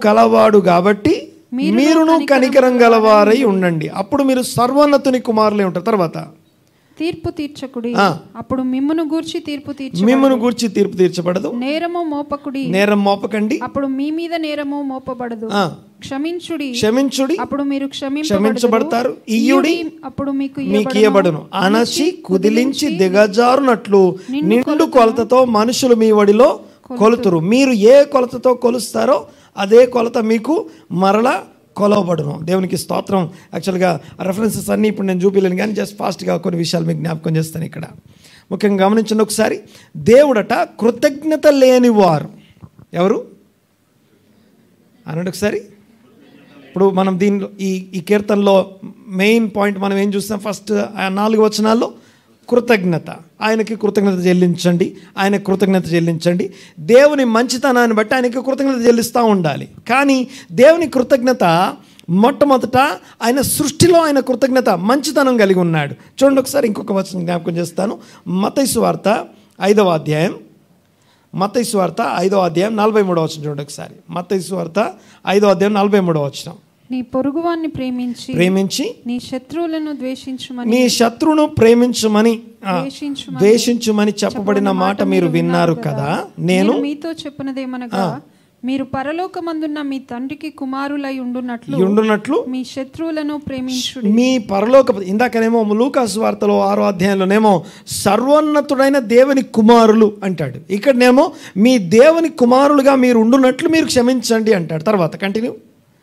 గలవాడు కాబట్టి మీరును కనికరం గలవారై ఉండండి. అప్పుడు మీరు సర్వోన్నతుని కుమారులై ఉంటారు. తర్వాత తీర్పు తీర్చకుడి, అప్పుడు మిమ్మును గూర్చి తీర్పు తీర్చబడదు. నేరం మోపకండి, అప్పుడు మీ మీద నేరము మోపబడదు. క్షమించుడి, అప్పుడు మీరు క్షమించబడతారు. ఇయ్యుడి, అప్పుడు మీకు ఇయ్యబడును. అణచి కుదిలించి దిగజారునట్లు నిండు కొలతతో మనుషులు మీ వడిలో కొలుతురు. మీరు ఏ కొలతతో కొలుస్తారో అదే కొలత మీకు మరలా కొలవబడును. దేవునికి స్తోత్రం. యాక్చువల్గా రెఫరెన్సెస్ అన్నీ ఇప్పుడు నేను చూపించలేను, కానీ జస్ట్ ఫాస్ట్గా కొన్ని విషయాలు మీకు జ్ఞాపకం చేస్తాను. ఇక్కడ ముఖ్యంగా గమనించండి ఒకసారి. దేవుడట కృతజ్ఞత లేని వారు ఎవరు అనండి ఒకసారి. ఇప్పుడు మనం దీనిలో ఈ కీర్తనలో మెయిన్ పాయింట్ మనం ఏం చూస్తాం? ఫస్ట్ 4 వచనాల్లో కృతజ్ఞత. ఆయనకి కృతజ్ఞత చెల్లించండి, ఆయనకు కృతజ్ఞత చెల్లించండి. దేవుని మంచితనాన్ని బట్టి ఆయనకి కృతజ్ఞత చెల్లిస్తూ ఉండాలి. కానీ దేవుని కృతజ్ఞత మొట్టమొదట ఆయన సృష్టిలో ఆయన కృతజ్ఞత మంచితనం కలిగి ఉన్నాడు. చూడండి ఒకసారి ఇంకొక వచనం జ్ఞాపకం చేస్తాను. మత్తయి సువార్త 5వ అధ్యాయం 43వ వచనం చూడండి ఒకసారి. మత్తయి సువార్త 5వ అధ్యాయం 43వ వచనం. నీ పొరుగువాన్ని ప్రేమించి నీ శత్రువులను ద్వేషించుమని చెప్పబడిన మాట మీరు విన్నారు కదా. నేను మీతో చెప్పినదేమనగా, మీరు పరలోకమందున్న మీ తండ్రికి కుమారులై ఉండునట్లు మీ శత్రువులను ప్రేమించుడి. మీ పరలోక, ఇందాకనేమో లూకా సువార్తలో 6వ అధ్యాయంలోనేమో సర్వోన్నతుడైన దేవుని కుమారులు అంటాడు. ఇక్కడనేమో మీ దేవుని కుమారులుగా మీరు ఉండునట్లు మీరు క్షమించండి అంటాడు. తర్వాత కంటిన్యూ.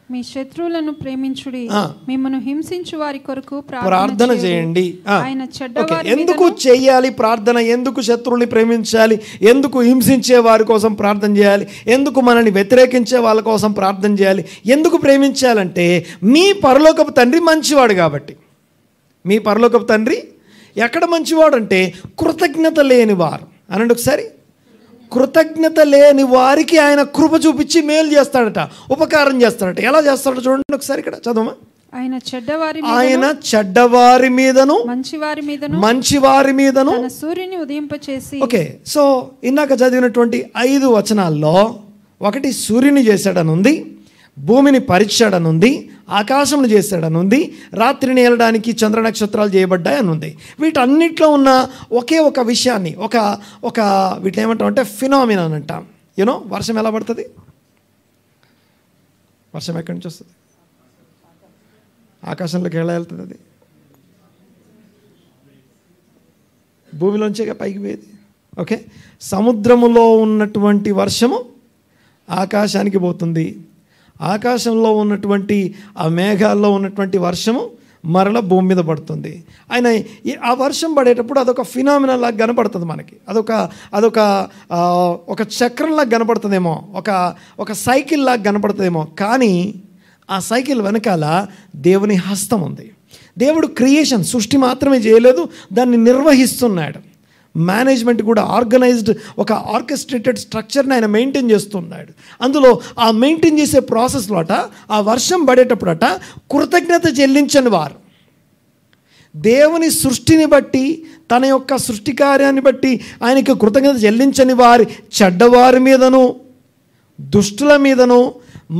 మీ శత్రువులను ప్రేమించుడి, మిమ్మల్ని హింసించు వారి కొరకు ప్రార్థన చేయండి. ఆయన చెడ్డవారి ఎందుకు చేయాలి ప్రార్థన? ఎందుకు శత్రువుల్ని ప్రేమించాలి? ఎందుకు హింసించే వారి కోసం ప్రార్థన చేయాలి? ఎందుకు మనల్ని వ్యతిరేకించే వాళ్ళ కోసం ప్రార్థన చేయాలి? ఎందుకు ప్రేమించాలంటే మీ పరలోకపు తండ్రి మంచివాడు కాబట్టి. మీ పరలోకపు తండ్రి ఎక్కడ మంచివాడు అంటే కృతజ్ఞత లేనివారు అనండి ఒకసారి. కృతజ్ఞత లేని వారికి ఆయన కృప చూపించి మేలు చేస్తాడట, ఉపకారం చేస్తాడట. ఎలా చేస్తాడో చూడండి ఒకసారి. ఇక్కడ చదవమా. ఆయన చెడ్డవారి మీదను మంచివారి మీదను సూర్యుని ఉదయింపచేసి. ఓకే, సో ఇందాక చదివినటువంటి 5 వచనాల్లో ఒకటి సూర్యుని చేశాడనుంది, భూమిని పరిచాడనుంది, ఆకాశమును చేశాడనుంది, రాత్రిని ఏలడానికి చంద్ర నక్షత్రాలు చేయబడ్డాయి అని ఉంది. వీటన్నిటిలో ఉన్న ఒకే ఒక విషయాన్ని ఒక వీటిని ఏమంటాం అంటే ఫినామినాన్ అంటాం. యూనో, వర్షం ఎలా పడుతుంది? వర్షం ఎక్కడి నుంచి వస్తుంది? ఆకాశంలోకి ఎలా వెళ్తుంది? అది భూమిలోంచే పైకి పోయేది. ఓకే, సముద్రములో ఉన్నటువంటి వర్షము ఆకాశానికి పోతుంది, ఆకాశంలో ఉన్నటువంటి ఆ మేఘాల్లో ఉన్నటువంటి వర్షము మరల భూమి మీద పడుతుంది. ఆయన ఆ వర్షం పడేటప్పుడు అదొక ఫినామినల్ లాగా కనపడుతుంది మనకి. ఒక చక్రంలాగా కనపడుతుందేమో, ఒక సైకిల్ లాగా కనపడుతుందేమో. కానీ ఆ సైకిల్ వెనకాల దేవుని హస్తం ఉంది. దేవుడు క్రియేషన్, సృష్టి మాత్రమే చేయలేదు, దాన్ని నిర్వహిస్తున్నాడు. మేనేజ్మెంట్ కూడా ఆర్గనైజ్డ్, ఒక ఆర్కెస్ట్రేటెడ్ స్ట్రక్చర్ని ఆయన మెయింటైన్ చేస్తున్నాడు. అందులో ఆ మెయింటైన్ చేసే ప్రాసెస్లో ఆ వర్షం పడేటప్పుడట కృతజ్ఞత చెల్లించని వారు, దేవుని సృష్టిని బట్టి, తన యొక్క సృష్టి కార్యాన్ని బట్టి ఆయనకి కృతజ్ఞత చెల్లించని వారి చెడ్డవారి మీదను, దుష్టుల మీదను,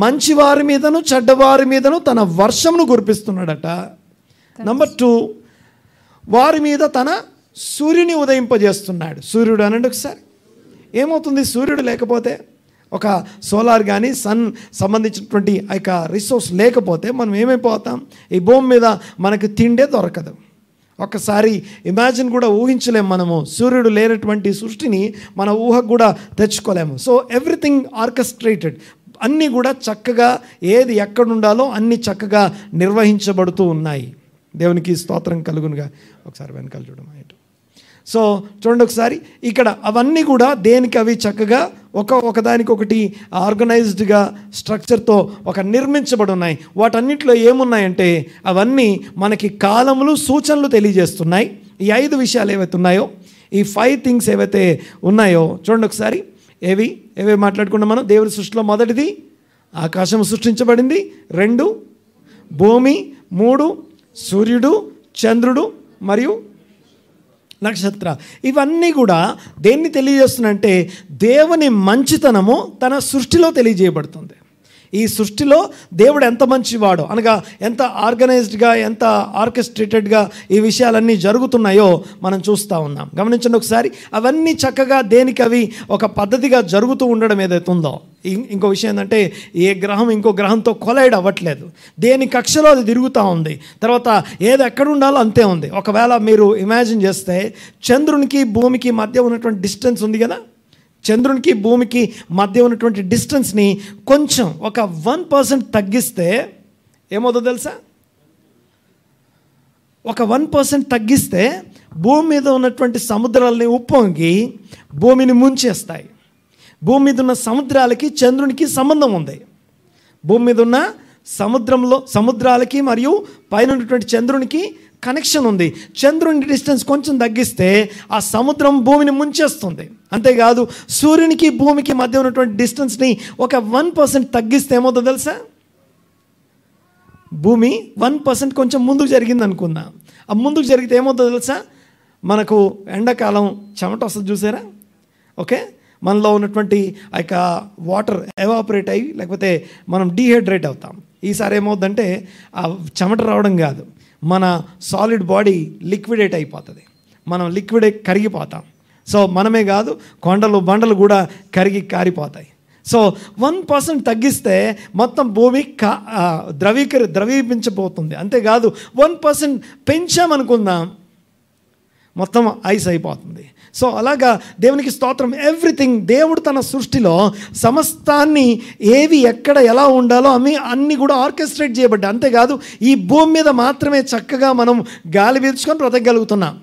మంచివారి మీదను, చెడ్డవారి మీదను తన వర్షమును కురిపిస్తున్నాడట. నెంబర్ 2, వారి మీద తన సూర్యుని ఉదయింపజేస్తున్నాడు. సూర్యుడు అనండి ఒకసారి. ఏమవుతుంది సూర్యుడు లేకపోతే? ఒక సోలార్ కానీ సన్ సంబంధించినటువంటి ఆ యొక్క రిసోర్స్ లేకపోతే మనం ఏమైపోతాం? ఈ భూమి మీద మనకు తిండే దొరకదు. ఒక్కసారి ఇమాజిన్ కూడా ఊహించలేము మనము. సూర్యుడు లేనటువంటి సృష్టిని మన ఊహకు కూడా తెచ్చుకోలేము. సో ఎవ్రీథింగ్ ఆర్కెస్ట్రేటెడ్, అన్నీ కూడా చక్కగా ఏది ఎక్కడ ఉండాలో అన్నీ చక్కగా నిర్వహించబడుతూ ఉన్నాయి. దేవునికి స్తోత్రం కలుగునుగా. ఒకసారి వెనకాల చూడమా. సో చూడండి ఒకసారి, ఇక్కడ అవన్నీ కూడా దేనికి అవి చక్కగా ఒకదానికొకటి ఆర్గనైజ్డ్గా స్ట్రక్చర్తో నిర్మించబడి ఉన్నాయి. వాటన్నిటిలో ఏమున్నాయంటే అవన్నీ మనకి కాలములు, సూచనలు తెలియజేస్తున్నాయి. ఈ 5 విషయాలు ఏవైతే ఉన్నాయో, ఈ 5 థింగ్స్ ఏవైతే ఉన్నాయో చూడండి ఒకసారి. ఏవి మాట్లాడుకున్నాం మనం? దేవుడి సృష్టిలో మొదటిది ఆకాశం సృష్టించబడింది, 2 భూమి, 3 సూర్యుడు, చంద్రుడు మరియు నక్షత్ర. ఇవన్నీ కూడా దేన్ని తెలియజేస్తున్నాయంటే దేవుని మంచితనము తన సృష్టిలో తెలియజేయబడుతుంది. ఈ సృష్టిలో దేవుడు ఎంత మంచివాడో, అనగా ఎంత ఆర్గనైజ్డ్గా, ఎంత ఆర్కెస్ట్రేటెడ్గా ఈ విషయాలన్నీ జరుగుతున్నాయో మనం చూస్తూ ఉన్నాం. గమనించండి ఒకసారి. అవన్నీ చక్కగా దేనికి అవి ఒక పద్ధతిగా జరుగుతూ ఉండడం ఏదైతే ఉందో. ఇంకో విషయం ఏంటంటే ఏ గ్రహం ఇంకో గ్రహంతో కొలైడ్ అవ్వట్లేదు. దేని కక్షలో అది తిరుగుతూ ఉంది. తర్వాత ఏది ఎక్కడ ఉండాలో అంతే ఉంది. ఒకవేళ మీరు ఇమాజిన్ చేస్తే చంద్రునికి భూమికి మధ్య ఉన్నటువంటి డిస్టెన్స్ ఉంది కదా, చంద్రునికి భూమికి మధ్య ఉన్నటువంటి డిస్టెన్స్ని కొంచెం 1% తగ్గిస్తే ఏమవుతుందో తెలుసా? 1% తగ్గిస్తే భూమి మీద ఉన్నటువంటి సముద్రాలని ఉప్పొంగి భూమిని ముంచేస్తాయి. భూమి మీద ఉన్న సముద్రాలకి చంద్రునికి సంబంధం ఉంది. భూమి మీద ఉన్న సముద్రాలకి మరియు పైన ఉన్నటువంటి చంద్రునికి కనెక్షన్ ఉంది. చంద్రుని డిస్టెన్స్ కొంచెం తగ్గిస్తే ఆ సముద్రం భూమిని ముంచేస్తుంది. అంతేకాదు సూర్యునికి భూమికి మధ్య ఉన్నటువంటి డిస్టెన్స్ని 1% తగ్గిస్తే ఏమవుతుందో తెలుసా? భూమి 1% కొంచెం ముందుకు జరిగింది అనుకుందాం. ఆ ముందుకు జరిగితే ఏమవుతుందో తెలుసా? మనకు ఎండాకాలం చెమట వస్తుంది చూసారా? ఓకే, మనలో ఉన్నటువంటి ఆ యొక్క వాటర్ ఎవాపరేట్ అయ్యి లేకపోతే మనం డీహైడ్రేట్ అవుతాం. ఈసారి ఏమవుతుందంటే ఆ చెమట రావడం కాదు, మన సాలిడ్ బాడీ లిక్విడేట్ అయిపోతుంది. మనం కరిగిపోతాం. సో మనమే కాదు, కొండలు బండలు కూడా కారిపోతాయి. సో 1% తగ్గిస్తే మొత్తం భూమి ద్రవీపించబోతుంది. అంతేకాదు 1% పెంచామనుకుందాం, మొత్తం ఐస్ అయిపోతుంది. సో అలాగా దేవునికి స్తోత్రం. ఎవ్రీథింగ్, దేవుడు తన సృష్టిలో సమస్తాన్ని ఏవి ఎక్కడ ఎలా ఉండాలో అన్నీ కూడా ఆర్కెస్ట్రేట్ చేయబడ్డాయి. అంతేకాదు ఈ భూమి మీద మాత్రమే చక్కగా మనం గాలి పీల్చుకొని బ్రతకగలుగుతున్నాం.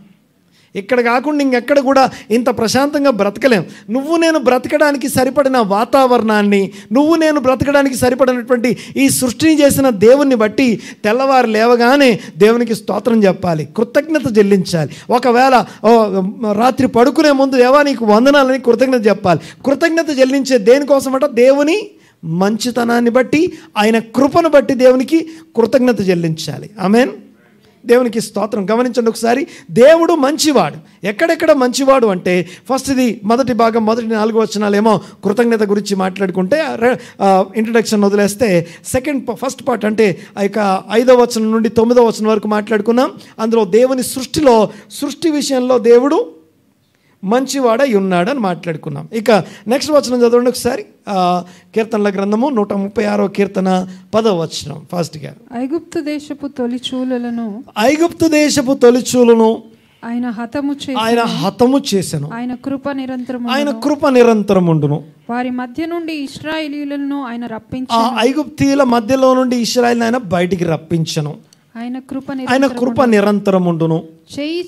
ఇక్కడ కాకుండా ఇంకెక్కడ కూడా ఇంత ప్రశాంతంగా బ్రతకలేం. నువ్వు నేను బ్రతకడానికి సరిపడిన వాతావరణాన్ని, నువ్వు నేను బ్రతకడానికి సరిపడినటువంటి ఈ సృష్టిని చేసిన దేవుణ్ణి బట్టి తెల్లవారు లేవగానే దేవునికి స్తోత్రం చెప్పాలి, కృతజ్ఞత చెల్లించాలి. ఒకవేళ రాత్రి పడుకునే ముందు దేవా నీకు వందనాలని కృతజ్ఞత చెప్పాలి. కృతజ్ఞత చెల్లించే దేనికోసమట? దేవుని మంచితనాన్ని బట్టి, ఆయన కృపను బట్టి దేవునికి కృతజ్ఞత చెల్లించాలి. ఆమేన్. దేవునికి స్తోత్రం. గమనించండి ఒకసారి, దేవుడు మంచివాడు. ఎక్కడెక్కడ మంచివాడు అంటే ఫస్ట్ ఇది మొదటి భాగం, మొదటి 4 వచనాలేమో కృతజ్ఞత గురించి మాట్లాడుకుంటే, ఇంట్రడక్షన్ వదిలేస్తే ఫస్ట్ పార్ట్ అంటే ఆ యొక్క 5వ వచనం నుండి 9వ వచనం వరకు మాట్లాడుకున్నాం. అందులో దేవుని సృష్టి విషయంలో దేవుడు మంచివాడై ఉన్నాడు అని మాట్లాడుకున్నాం. ఇక నెక్స్ట్ వచనం చదవండి ఒకసారి. కీర్తనల గ్రంథము 136వ కీర్తన 10వ వచనం ఫాస్ట్గా. ఐగుప్తు దేశపు తొలిచూలును ఆయన హతము చేసెను. ఆయన కృప నిరంతరముండును. వారి మధ్య నుండి ఇశ్రాయేలీయులను ఆయన రప్పించెను. ఆ ఐగుప్తీయుల మధ్యలో నుండి ఇశ్రాయేలును ఆయన బయటికి రప్పించెను. ఆయన కృప నిరంతరముండును. చేయి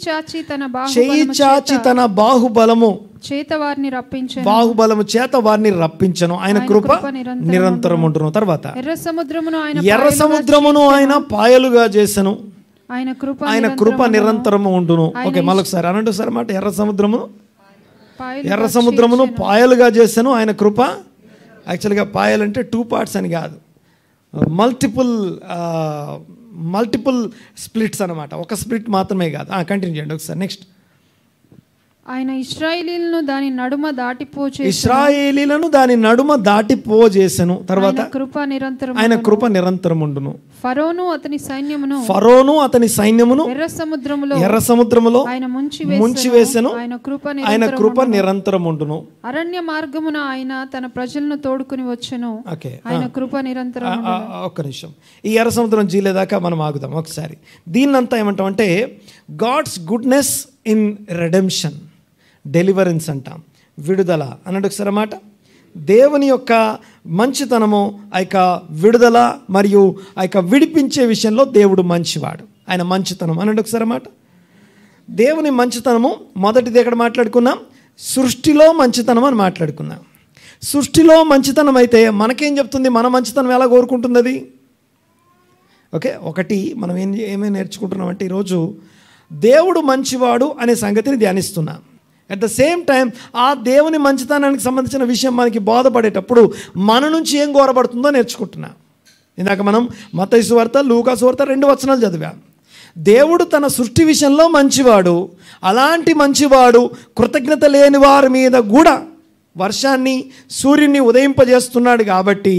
చాచి తన బాహుబలము చేత వారిని రప్పించెను. బాహుబలము చేత వారిని రప్పించెను. ఆయన కృప నిరంతరముండును. తర్వాత ఎర్ర సముద్రమును ఆయన పాయలుగా చేసెను. ఆయన కృప నిరంతరము ఉండును. ఓకే, మళ్ళొకసారి అనండి సార్ మాట. ఎర్ర సముద్రమును పాయలుగా చేశాను. ఆయన కృప, యాక్చువల్గా పాయలంటే 2 పార్ట్స్ అని కాదు, మల్టిపుల్ స్ప్లిట్స్ అనమాట. ఒక స్ప్లిట్ మాత్రమే కాదు. కంటిన్యూ చేయండి ఒకసారి. నెక్స్ట్. ఆయన ఇశ్రాయేలీయులను దాని నడుమ దాటిపోజేసెను. తర్వాత ఆయన కృప నిరంతరముండును. ఫరోను అతని సైన్యమును ఎర్ర సముద్రములో ముంచివేసెను. ఆయన కృప నిరంతరముండును. అరణ్య మార్గమున ఆయన తన ప్రజలను తోడుకుని వచ్చెను. ఆయన కృప నిరంతరం. ఒక్క నిమిషం, ఈ ఎర్ర సముద్రం జీలేదాకా మనం ఆగుదాం ఒకసారి. దీన్నంతా ఏమంటాం అంటే God's goodness in redemption, deliverance అంటాం, విడుదల అన్నట్టు ఒకసారి అన్నమాట. దేవుని యొక్క మంచితనము, ఆ యొక్క విడుదల మరియు ఆ యొక్క విడిపించే విషయంలో దేవుడు మంచివాడు. ఆయన మంచితనం అన్నట్టు ఒకసారి అన్నమాట. దేవుని మంచితనము మొదటిది ఎక్కడ మాట్లాడుకున్నాం? సృష్టిలో మంచితనం అని మాట్లాడుకున్నాం. సృష్టిలో మంచితనం అయితే మనకేం చెప్తుంది? మన మంచితనం ఎలా కోరుకుంటుంది అది? ఓకే, ఒకటి మనం ఏమేమి నేర్చుకుంటున్నామంటే ఈరోజు దేవుడు మంచివాడు అనే సంగతిని ధ్యానిస్తున్నాం. అట్ ద సేమ్ టైం ఆ దేవుని మంచితనానికి సంబంధించిన విషయం మనకి బోధపడేటప్పుడు మన నుంచి ఏం కోరబడుతుందో నేర్చుకుంటున్నాం. ఇందాక మనం మత్తయి సువార్త, లూకా సువార్త 2 వచనాలు చదివాం. దేవుడు తన సృష్టి విషయంలో మంచివాడు. అలాంటి మంచివాడు కృతజ్ఞత లేని వారి మీద కూడా వర్షాన్ని, సూర్యుని ఉదయింపజేస్తున్నాడు. కాబట్టి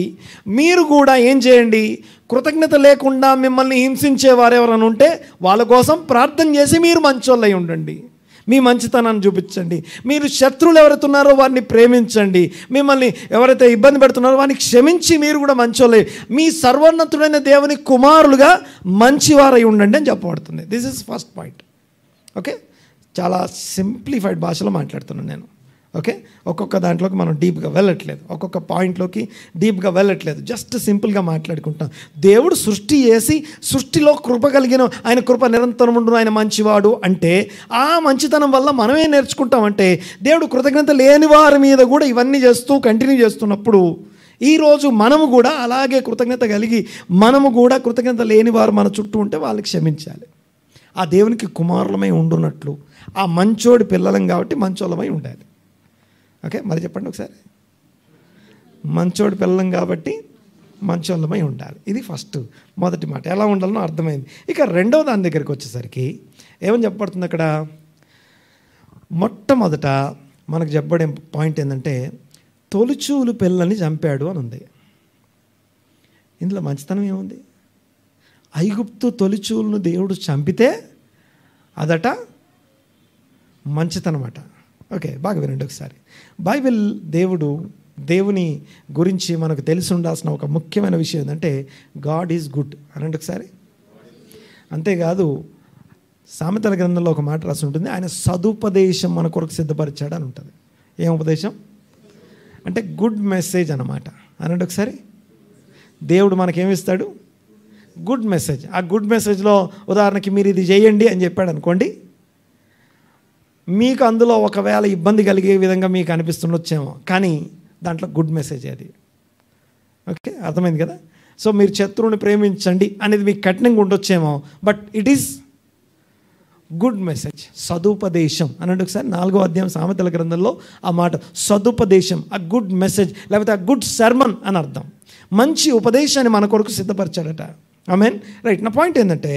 మీరు కూడా ఏం చేయండి? కృతజ్ఞత లేకుండా మిమ్మల్ని హింసించే వారు ఎవరైనా ఉంటే వాళ్ళ కోసం ప్రార్థన చేసి మీరు మంచోళ్ళై ఉండండి. మీ మంచితనాన్ని చూపించండి. మీరు శత్రువులు ఎవరైతే ఉన్నారో వారిని ప్రేమించండి. మిమ్మల్ని ఎవరైతే ఇబ్బంది పెడుతున్నారో వారిని క్షమించి మీరు కూడా మంచోళ్ళై మీ సర్వోన్నతుడైన దేవుని కుమారులుగా మంచివారై ఉండండి అని చెప్పబడుతుంది. This is first point. Okay, చాలా సింప్లిఫైడ్ భాషలో మాట్లాడుతున్నాను నేను. ఓకే, ఒక్కొక్క దాంట్లోకి మనం డీప్గా వెళ్ళట్లేదు, ఒక్కొక్క పాయింట్లోకి డీప్గా వెళ్ళట్లేదు, జస్ట్ సింపుల్గా మాట్లాడుకుంటాం. దేవుడు సృష్టి చేసి సృష్టిలో కృప కలిగిన ఆయన కృప నిరంతరం ఉండును, ఆయన మంచివాడు అంటే ఆ మంచితనం వల్ల మనమే నేర్చుకుంటామంటే దేవుడు కృతజ్ఞత లేని వారి మీద కూడా ఇవన్నీ చేస్తూ కంటిన్యూ చేస్తున్నప్పుడు ఈరోజు మనము కూడా అలాగే కృతజ్ఞత కలిగి మనము కూడా కృతజ్ఞత లేని వారు మన చుట్టూ ఉంటే వాళ్ళకి క్షమించాలి. ఆ దేవునికి కుమారులమై ఉండున్నట్లు ఆ మంచోడి పిల్లలం కాబట్టి మంచోళ్ళమై ఉండాలి. ఓకే, మరి చెప్పండి ఒకసారి. మంచోడి పిల్లం కాబట్టి మంచోళ్ళమై ఉండాలి. ఇది ఫస్ట్ మొదటి మాట. ఎలా ఉండాలనో అర్థమైంది. ఇక రెండవ దాని దగ్గరికి వచ్చేసరికి ఏమని చెప్పబడుతుంది అక్కడ? మొట్టమొదట మనకు చెప్పబడే పాయింట్ ఏంటంటే తొలిచూలు పిల్లని చంపాడు అని ఉంది. ఇందులో మంచితనం ఏముంది? ఐగుప్తు తొలిచూలును దేవుడు చంపితే అదట మంచితనమాట. ఓకే, బాగా వినండి ఒకసారి. బైబిల్ దేవుని గురించి మనకు తెలిసి ఉండాల్సిన ఒక ముఖ్యమైన విషయం ఏంటంటే గాడ్ ఈజ్ గుడ్ అనండి ఒకసారి. అంతేకాదు సామెతల గ్రంథంలో ఒక మాట రాసి ఉంటుంది, ఆయన సదుపదేశం మన కొరకు సిద్ధపరిచాడు అని ఉంటుంది. ఏం ఉపదేశం అంటే? గుడ్ మెసేజ్ అన్నమాట. అనండి ఒకసారి. దేవుడు మనకేమిస్తాడు? Good message. ఆ గుడ్ మెసేజ్లో ఉదాహరణకి మీరు ఇది చేయండి అని చెప్పాడు అనుకోండి, మీకు అందులో ఒకవేళ ఇబ్బంది కలిగే విధంగా మీకు అనిపిస్తుండొచ్చేమో, కానీ దాంట్లో గుడ్ మెసేజ్ అది. ఓకే, అర్థమైంది కదా? సో మీరు శత్రువుని ప్రేమించండి అనేది మీకు కఠినంగా ఉండొచ్చేమో, but it is good message. సదుపదేశం అనండి ఒకసారి. 4వ అధ్యాయం సామెతల గ్రంథంలో ఆ మాట సదుపదేశం, ఆ గుడ్ మెసేజ్ లేకపోతే ఆ గుడ్ సర్మన్ అని అర్థం. మంచి ఉపదేశాన్ని మన కొరకు సిద్ధపరిచాడట. ఆమేన్, రైట్. నా పాయింట్ ఏంటంటే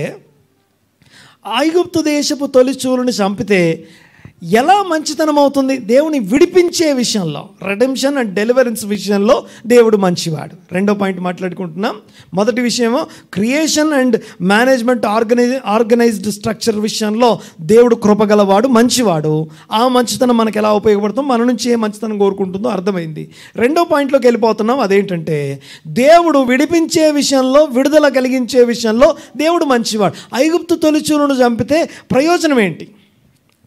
ఐగుప్తు దేశపు తొలిచూలుని చంపితే ఎలా మంచితనం అవుతుంది? దేవుని విడిపించే విషయంలో, రెడెంప్షన్ అండ్ డెలివరెన్స్ విషయంలో దేవుడు మంచివాడు. రెండో పాయింట్ మాట్లాడుకుంటున్నాం. మొదటి విషయమో creation and management organised structure విషయంలో దేవుడు కృపగలవాడు, మంచివాడు. ఆ మంచితనం మనకు ఎలా ఉపయోగపడుతుందో, మన నుంచి ఏ మంచితనం కోరుకుంటుందో అర్థమైంది. రెండో పాయింట్లోకి వెళ్ళిపోతున్నాం. అదేంటంటే దేవుడు విడిపించే విషయంలో, విడుదల కలిగించే విషయంలో దేవుడు మంచివాడు. ఐగుప్తు తొలిచూలును చంపితే ప్రయోజనం ఏంటి?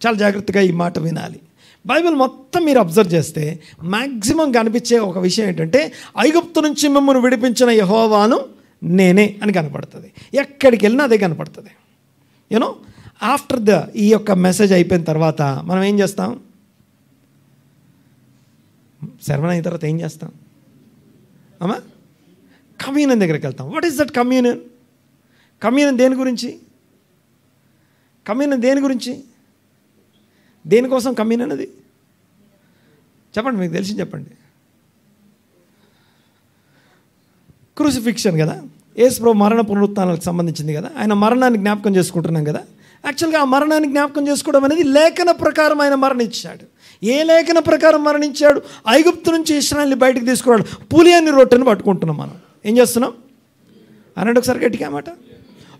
చాలా జాగ్రత్తగా ఈ మాట వినాలి. బైబిల్ మొత్తం మీరు అబ్జర్వ్ చేస్తే మ్యాక్సిమం కనిపించే ఒక విషయం ఏంటంటే ఐగుప్తు నుంచి మిమ్మల్ని విడిపించిన యెహోవాను నేనే అని కనపడుతుంది. ఎక్కడికి వెళ్ళినా అదే కనపడుతుంది. యూనో ఆఫ్టర్ ఈ యొక్క మెసేజ్ అయిపోయిన తర్వాత మనం ఏం చేస్తాం? శర్వణ అయిన తర్వాత ఏం చేస్తాం? అమ్మా, కమ్యూనియన్ దగ్గరికి వెళ్తాం. What is that communion? Communion దేని గురించి? కమ్యూనియన్ దేని గురించి? దేనికోసం కమ్యూనియన్ అది? చెప్పండి, మీకు తెలిసి చెప్పండి. క్రూసిఫిక్షన్ కదా, యేసు ప్రభు మరణ పునరుత్థానాలకు సంబంధించింది కదా. ఆయన మరణాన్ని జ్ఞాపకం చేసుకుంటున్నాం కదా. యాక్చువల్గా ఆ మరణాన్ని జ్ఞాపకం చేసుకోవడం అనేది లేఖన ప్రకారం ఆయన మరణించాడు. ఏ లేఖన ప్రకారం మరణించాడు? ఐగుప్తు నుంచి ఇశ్రాయేలుని బయటకు తీసుకురాడు. పులియని రొట్టెను పట్టుకుంటున్నాం. మనం ఏం చేస్తున్నాం అనండి ఒకసారి గట్టిగా మాట.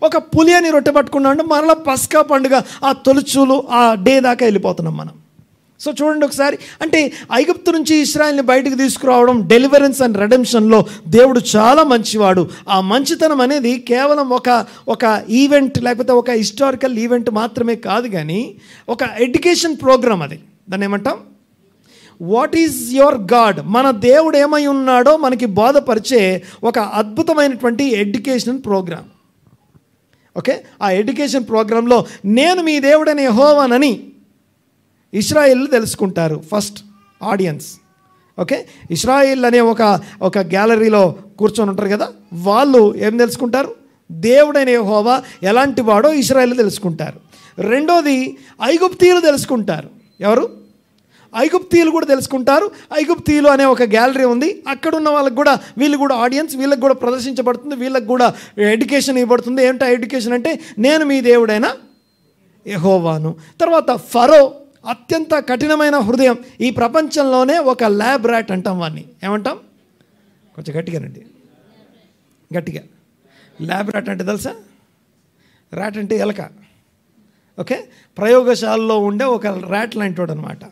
ఒక పులియని రొట్టె పట్టుకున్నాం, మరలా పస్కా పండుగ ఆ తొలుచూలు ఆ డే దాకా వెళ్ళిపోతున్నాం మనం. సో చూడండి ఒకసారి, అంటే ఐగుప్తు నుంచి ఇశ్రాయేలుని బయటకు తీసుకురావడం, డెలివరెన్స్ అండ్ రెడెంప్షన్లో దేవుడు చాలా మంచివాడు. ఆ మంచితనం అనేది కేవలం ఒక ఈవెంట్ లేకపోతే ఒక హిస్టారికల్ ఈవెంట్ మాత్రమే కాదు, కానీ ఒక ఎడ్యుకేషన్ ప్రోగ్రామ్. అది దాన్ని ఏమంటాం? What is your God? మన దేవుడు ఏమై ఉన్నాడో మనకి బోధపరిచే ఒక అద్భుతమైనటువంటి ఎడ్యుకేషన్ ప్రోగ్రామ్. ఓకే, ఆ ఎడ్యుకేషన్ ప్రోగ్రాంలో నేను మీ దేవుడైన యెహోవానని ఇశ్రాయేల్ తెలుసుకుంటారు. First audience. ఓకే, ఇశ్రాయేల్ అనే ఒక గ్యాలరీలో కూర్చొని ఉంటారు కదా, వాళ్ళు ఏం తెలుసుకుంటారు? దేవుడైన యెహోవా ఎలాంటి వాడో ఇశ్రాయేల్ తెలుసుకుంటారు. రెండోది ఐగుప్తీయులు తెలుసుకుంటారు. ఎవరు? ఐగుప్తీయులు కూడా తెలుసుకుంటారు. ఐగుప్తీయులు అనే ఒక గ్యాలరీ ఉంది, అక్కడ ఉన్న వాళ్ళకి కూడా వీళ్ళు కూడా ఆడియన్స్, వీళ్ళకి కూడా ప్రదర్శించబడుతుంది, వీళ్ళకి కూడా ఎడ్యుకేషన్ ఇవ్వబడుతుంది. ఏంటో ఎడ్యుకేషన్ అంటే నేను మీ దేవుడైన యెహోవాను. తర్వాత ఫరో అత్యంత కఠినమైన హృదయం, ఈ ప్రపంచంలోనే ఒక ల్యాబ్ ర్యాట్ అంటాం వాడిని. ఏమంటాం? కొంచెం గట్టిగానండి, గట్టిగా. ల్యాబ్ ర్యాట్ అంటే తెలుసా? ర్యాట్ అంటే ఎలక. ఓకే, ప్రయోగశాలలో ఉండే ఒక ర్యాట్ లాంటి వాడు అనమాట.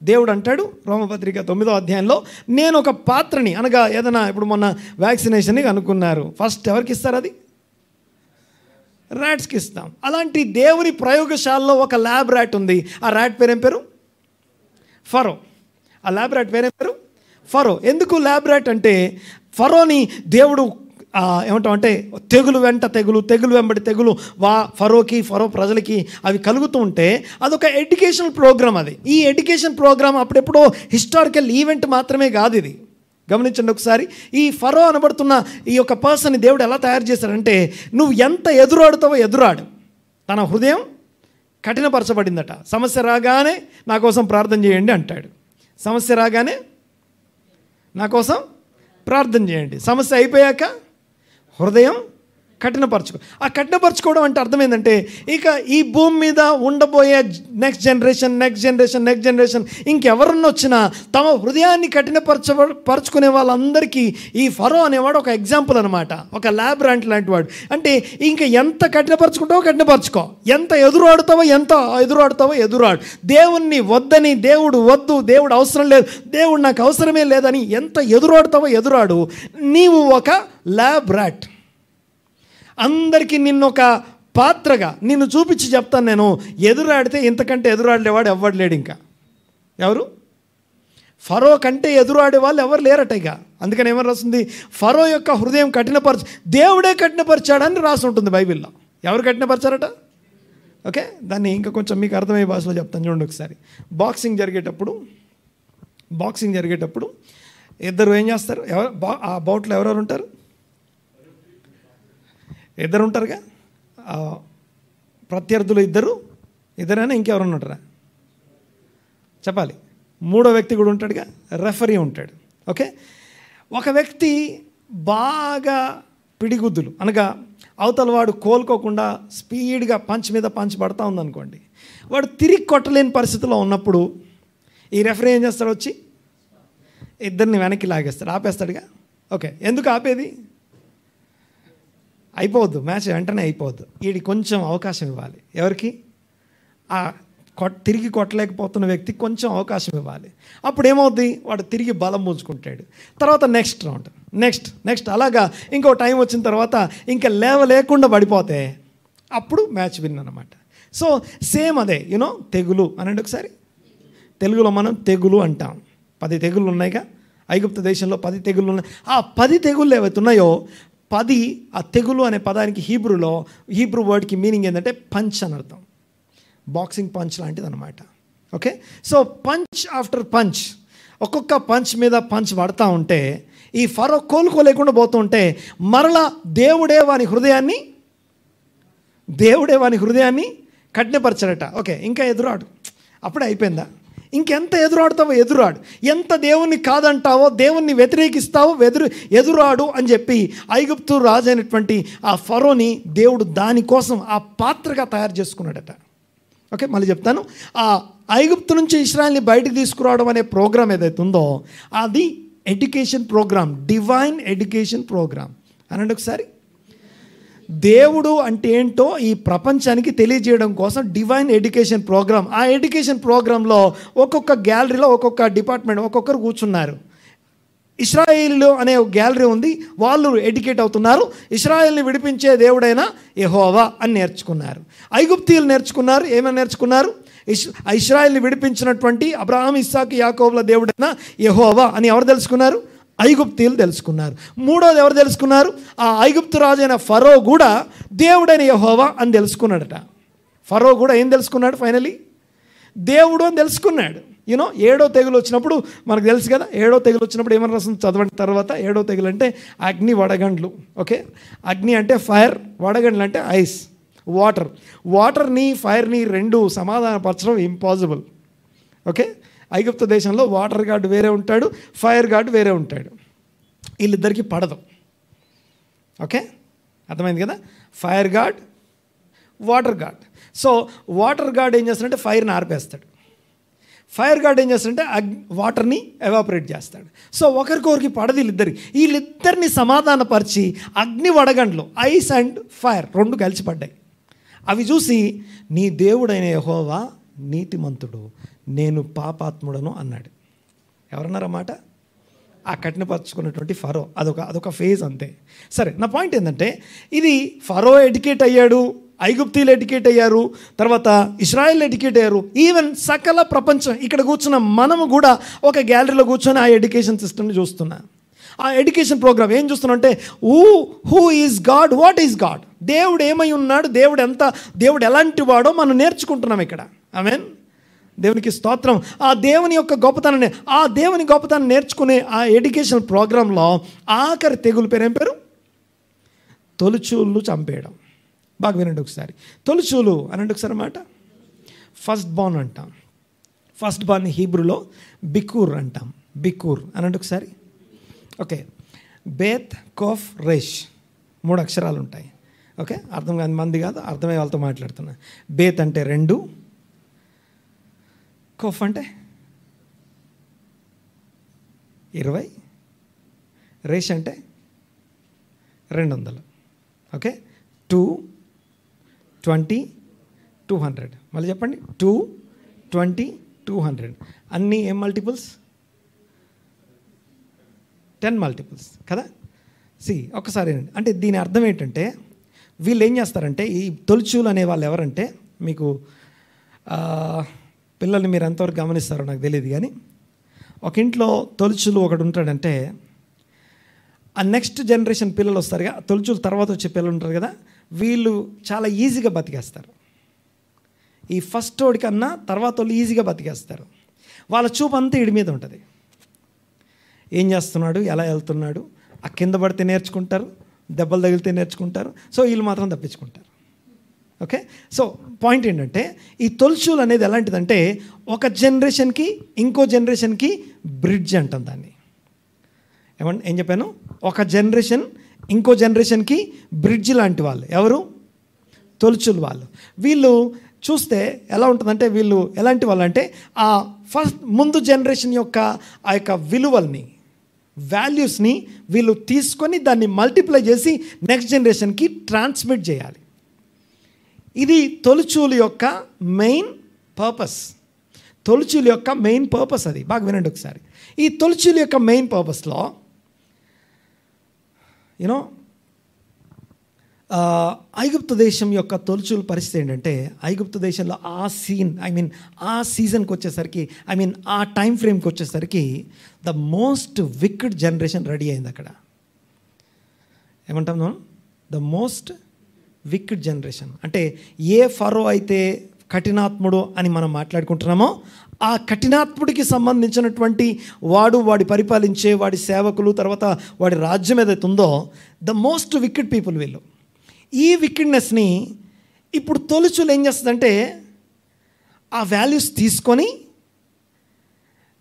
దేవుడు అంటాడు రోమపత్రిక 9వ అధ్యాయంలో, నేను ఒక పాత్రని, అనగా ఏదైనా ఇప్పుడు మొన్న వ్యాక్సినేషన్కి అనుకున్నారు, ఫస్ట్ ఎవరికి ఇస్తారు? అది ర్యాట్స్కి ఇస్తాం. అలాంటి దేవుని ప్రయోగశాలలో ఒక ల్యాబ్ ర్యాట్ ఉంది. ఆ ర్యాట్ పేరేం పేరు? ఫరో. ఆ ల్యాబ్ ర్యాట్ పేరేం పేరు? ఫరో. ఎందుకు ల్యాబ్ ర్యాట్ అంటే, ఫరోని దేవుడు ఏమంటాం అంటే తెగులు వెంట తెగులు, తెగులు వెంబడి తెగులు ఫరోకి, ఫరో ప్రజలకి అవి కలుగుతూ ఉంటే అదొక ఎడ్యుకేషనల్ ప్రోగ్రామ్. అది ఈ ఎడ్యుకేషన్ ప్రోగ్రామ్ అప్పుడెప్పుడో హిస్టారికల్ ఈవెంట్ మాత్రమే కాదు. ఇది గమనించండి ఒకసారి. ఈ ఫరో అనబడుతున్న ఈ యొక్క పర్సన్ని దేవుడు ఎలా తయారు చేశాడంటే, నువ్వు ఎంత ఎదురాడుతావో ఎదురాడు. తన హృదయం కఠినపరచబడిందట. సమస్య రాగానే నా కోసం ప్రార్థన చేయండి అంటాడు. సమస్య రాగానే నా కోసం ప్రార్థన చేయండి. సమస్య అయిపోయాక హృదయం కఠినపరచుకో. ఆ కఠినపరచుకోవడం అంటే అర్థం ఏంటంటే, ఇక ఈ భూమి మీద ఉండబోయే నెక్స్ట్ జనరేషన్ ఇంకెవరన్నా వచ్చినా తమ హృదయాన్ని పరుచుకునే వాళ్ళందరికీ ఈ ఫరో అనేవాడు ఒక ఎగ్జాంపుల్ అనమాట, ఒక ల్యాబ్ ర్యాట్ లాంటి వాడు. అంటే ఇంకా ఎంత కఠినపరచుకుంటావో కఠినపరచుకో, ఎంత ఎదురాడుతావో ఎదురాడు. దేవుణ్ణి వద్దని, దేవుడు వద్దు, దేవుడు అవసరం లేదు, దేవుడు నాకు అవసరమే లేదని ఎంత ఎదురాడుతావో ఎదురాడు. నీవు ఒక ల్యాబ్ ర్యాట్. అందరికీ నిన్నొక పాత్రగా నిన్ను చూపించి చెప్తాను నేను, ఎదురాడితే ఇంతకంటే ఎదురాడేవాడు ఎవరు లేడు. ఇంకా ఎవరు? ఫరో కంటే ఎదురాడే వాళ్ళు ఎవరు లేరట. ఇక అందుకని ఏమని రాస్తుంది? ఫరో యొక్క హృదయం దేవుడే కఠినపరిచాడని రాసి ఉంటుంది బైబిల్లో. ఎవరు కఠినపరిచారట? ఓకే, దాన్ని ఇంకా కొంచెం మీకు అర్థమయ్యే భాషలో చెప్తాను చూడండి ఒకసారి. బాక్సింగ్ జరిగేటప్పుడు ఇద్దరు ఏం చేస్తారు? ఆ బౌట్లో ఎవరెవరు ఉంటారు? ఇద్దరు ఉంటారుగా. ప్రత్యర్థులు ఇద్దరైనా ఇంకెవరు ఉంటారా? చెప్పాలి. మూడో వ్యక్తి కూడా ఉంటాడుగా, రెఫరీ ఉంటాడు. ఓకే, ఒక వ్యక్తి బాగా పిడిగుద్దులు, అనగా అవతల వాడు కోలుకోకుండా స్పీడ్గా పంచ్ మీద పంచ్ పడతా ఉందనుకోండి, వాడు తిరిగి కొట్టలేని పరిస్థితిలో ఉన్నప్పుడు ఈ రెఫరీ ఏం చేస్తాడు? వచ్చి ఇద్దరిని వెనక్కి లాగేస్తాడు, ఆపేస్తాడుగా. ఓకే, ఎందుకు ఆపేది? అయిపోవద్దు, మ్యాచ్ వెంటనే అయిపోవద్దు, వీడికి కొంచెం అవకాశం ఇవ్వాలి. ఎవరికి? ఆ తిరిగి కొట్టలేకపోతున్న వ్యక్తికి కొంచెం అవకాశం ఇవ్వాలి. అప్పుడు ఏమవుద్ది? వాడు తిరిగి బలం పుంజుకుంటాడు. తర్వాత నెక్స్ట్ రౌండ్, నెక్స్ట్ అలాగా ఇంకో టైం వచ్చిన తర్వాత ఇంకా లేవలేకుండా పడిపోతే అప్పుడు మ్యాచ్ విన్ అన్నమాట. సో సేమ్ అదే తెగులు అనండి ఒకసారి. తెలుగులో మనం తెగులు అంటాం. 10 తెగుళ్ళు ఉన్నాయిగా. ఐగుప్తు దేశంలో 10 తెగుళ్ళు ఉన్నాయి. ఆ 10 తెగుళ్ళు ఏవైతే ఉన్నాయో, 10 ఆ తెగులు అనే పదానికి హీబ్రూ వర్డ్కి మీనింగ్ ఏంటంటే పంచ్ అని అర్థం. బాక్సింగ్ పంచ్ లాంటిది అనమాట. Okay, so punch after punch, ఒక్కొక్క పంచ్ మీద పంచ్ పడతా ఉంటే ఈ ఫరో కోలుకోలేకుండా పోతూ ఉంటే మరలా దేవుడే వాని హృదయాన్ని కఠినపరచాడట. ఓకే, ఇంకా ఎదురాడు. అప్పుడే అయిపోయిందా? ఇంకెంత ఎదురాడుతావో ఎదురాడు, ఎంత దేవుణ్ణి కాదంటావో, దేవుణ్ణి వ్యతిరేకిస్తావో ఎదురాడు అని చెప్పి ఐగుప్తు రాజు అయినటువంటి ఆ ఫరోని దేవుడు దానికోసం ఆ పాత్రగా తయారు చేసుకున్నాడట. ఓకే, మళ్ళీ చెప్తాను. ఆ ఐగుప్తు నుంచి ఇశ్రాయేల్ని బయటికి తీసుకురావడం అనే ప్రోగ్రామ్ ఏదైతే ఉందో అది education program, divine education program అనండి ఒకసారి. దేవుడు అంటే ఏంటో ఈ ప్రపంచానికి తెలియజేయడం కోసం డివైన్ ఎడ్యుకేషన్ ప్రోగ్రామ్. ఆ ఎడ్యుకేషన్ ప్రోగ్రాంలో ఒక్కొక్క గ్యాలరీలో ఒక్కొక్క డిపార్ట్మెంట్ ఒక్కొక్కరు కూర్చున్నారు. ఇశ్రాయేలు అనే ఒక గ్యాలరీ ఉంది, వాళ్ళు ఎడ్యుకేట్ అవుతున్నారు. ఇశ్రాయేల్ని విడిపించే దేవుడైన యెహోవా అని నేర్చుకున్నారు. ఐగుప్తీయులు నేర్చుకున్నారు. ఏమని నేర్చుకున్నారు? ఇశ్రాయేల్ని విడిపించినటువంటి అబ్రహాం, ఇస్సాకు, యాకోబుల దేవుడైన యెహోవా అని ఎవరు తెలుసుకున్నారు? ఐగుప్తీయులు తెలుసుకున్నారు. మూడోది ఎవరు తెలుసుకున్నారు? ఆ ఐగుప్తు రాజు అయిన ఫరో కూడా దేవుడైన యెహోవా అని తెలుసుకున్నాడట. ఫరో కూడా ఏం తెలుసుకున్నాడు? ఫైనలీ దేవుడు అని తెలుసుకున్నాడు. యూనో 7వ తెగులు వచ్చినప్పుడు మనకు తెలుసు కదా, 7వ తెగులు వచ్చినప్పుడు ఏమని రాస్తుంది చదవండి. తర్వాత 7వ తెగులు అంటే అగ్ని, వడగండ్లు. ఓకే, అగ్ని అంటే ఫైర్, వడగండ్లు అంటే ఐస్, వాటర్. వాటర్ని ఫైర్ని రెండు సమాధానపరచడం ఇంపాసిబుల్. ఓకే, ఐగుప్తు దేశంలో వాటర్ గాడ్ వేరే ఉంటాడు, ఫైర్ గాడ్ వేరే ఉంటాడు. వీళ్ళిద్దరికీ పడదు. ఓకే, అర్థమైంది కదా? Fire God, water God. So water God ఏం చేస్తాడంటే ఫైర్ని ఆర్పేస్తాడు. ఫైర్ గాడ్ ఏం చేస్తాడంటే వాటర్ని ఎవాపరేట్ చేస్తాడు. సో ఒకరికొకరికి పడదు వీళ్ళిద్దరిని సమాధానపరిచి అగ్ని, వడగండ్లు, ఐస్ అండ్ ఫైర్ రెండు కలిసి పడ్డాయి. అవి చూసి నీ దేవుడైన యెహోవా నీతిమంతుడు, నేను పాపాత్ముడను అన్నాడు. ఎవరన్నారన్నమాట? ఆ కఠినపరుచుకున్నటువంటి ఫరో. అదొక ఫేజ్ అంతే. సరే, నా పాయింట్ ఏంటంటే ఇది ఫరో ఎడ్యుకేట్ అయ్యాడు, ఐగుప్తీయులు ఎడ్యుకేట్ అయ్యారు, తర్వాత ఇశ్రాయేల్ ఎడ్యుకేట్ అయ్యారు. ఈవెన్ సకల ప్రపంచం ఇక్కడ కూర్చున్న మనము కూడా ఒక గ్యాలరీలో కూర్చొని ఆ ఎడ్యుకేషన్ సిస్టమ్ని చూస్తున్నాం. ఆ ఎడ్యుకేషన్ ప్రోగ్రామ్ ఏం చూస్తున్నాం అంటే who is God, what is God, దేవుడు ఏమై ఉన్నాడు, దేవుడు ఎలాంటి వాడో మనం నేర్చుకుంటున్నాం ఇక్కడ. ఆమేన్, దేవునికి స్తోత్రం. ఆ దేవుని యొక్క గొప్పతనాన్ని నేర్చుకునే ఆ ఎడ్యుకేషన్ ప్రోగ్రాంలో ఆఖరి తెగులు పేరు ఏం పేరు? తొలిచూళ్ళు చంపేయడం. బాగా వినండి ఒకసారి. తొలిచూలు అనండి ఒకసారి మాట. ఫస్ట్ బార్న్ అంటాం. ఫస్ట్ బార్న్ హీబ్రూలో బికూర్ అంటాం. బికూర్ అనండి ఒకసారి. ఓకే, బేత్, కోఫ్, రేష్ 3 అక్షరాలు ఉంటాయి. ఓకే, అర్థం కాని మంది కాదు, అర్థమయ్యే వాళ్ళతో మాట్లాడుతున్నా. బేత్ అంటే 2, కోఫ్ అంటే 20, రేష్ అంటే 200. ఓకే, 2, 20, 200. మళ్ళీ చెప్పండి. 2, 20, 200 అన్నీ ఏం మల్టిపుల్స్? 10 మల్టిపుల్స్ కదా. ఒక్కసారి అంటే దీని అర్థం ఏంటంటే వీళ్ళు ఏం చేస్తారంటే ఈ తొలిచూలు అనే వాళ్ళు ఎవరంటే, మీకు పిల్లల్ని మీరు ఎంతవరకు గమనిస్తారో నాకు తెలియదు కానీ, ఒక ఇంట్లో తొలిచూలు ఒకడు ఉంటాడంటే ఆ నెక్స్ట్ జనరేషన్ పిల్లలు వస్తారుగా, తొలిచూలు తర్వాత వచ్చే పిల్లలు ఉంటారు కదా, వీళ్ళు చాలా ఈజీగా బతికేస్తారు. ఈ ఫస్ట్ వాడి కన్నా తర్వాత వాళ్ళు ఈజీగా బతికేస్తారు. వాళ్ళ చూపు అంతా ఇడి మీద ఉంటుంది. ఏం చేస్తున్నాడు, ఎలా వెళ్తున్నాడు, ఆ కింద పడితే నేర్చుకుంటారు, దెబ్బలు తగిలితే నేర్చుకుంటారు. సో వీళ్ళు మాత్రం తప్పించుకుంటారు. ఓకే, సో పాయింట్ ఏంటంటే ఈ తొలిచూలు అనేది ఎలాంటిదంటే ఒక జనరేషన్కి ఇంకో జనరేషన్కి బ్రిడ్జ్ అంటాం దాన్ని. ఏం చెప్పాను? ఒక జనరేషన్ ఇంకో జనరేషన్కి బ్రిడ్జ్ లాంటి వాళ్ళు ఎవరు? తొలిచూలు వాళ్ళు. వీళ్ళు చూస్తే ఎలా ఉంటుందంటే వీళ్ళు ఎలాంటి వాళ్ళు అంటే ఆ ముందు జనరేషన్ యొక్క ఆ యొక్క విలువల్ని, వాల్యూస్ని వీళ్ళు తీసుకొని దాన్ని మల్టిప్లై చేసి నెక్స్ట్ జనరేషన్కి ట్రాన్స్మిట్ చేయాలి. ఇది తొలిచూలు యొక్క మెయిన్ పర్పస్. తొలిచూలు యొక్క మెయిన్ పర్పస్ అది. బాగా వినండి ఒకసారి. ఈ తొలిచూలు యొక్క మెయిన్ పర్పస్లో ఐగుప్తు దేశం యొక్క తొలిచూలు పరిస్థితి ఏంటంటే, ఐగుప్తు దేశంలో ఆ సీజన్కి వచ్చేసరికి, ఆ టైం ఫ్రేమ్కి వచ్చేసరికి the most wicked generation ready అయింది అక్కడ. ఏమంటాం మనం? ద మోస్ట్ విక్డ్ జనరేషన్ అంటే ఏ ఫరో అయితే కఠినాత్ముడు అని మనం మాట్లాడుకుంటున్నామో ఆ కఠినాత్ముడికి సంబంధించినటువంటి వాడి పరిపాలించే వాడి సేవకులు, తర్వాత వాడి రాజ్యం ఏదైతే ఉందో, ద మోస్ట్ విక్డ్ పీపుల్ వీళ్ళు. ఈ విక్కిడ్నెస్ని ఇప్పుడు తొలిచూలు ఏం చేస్తుందంటే ఆ వాల్యూస్ తీసుకొని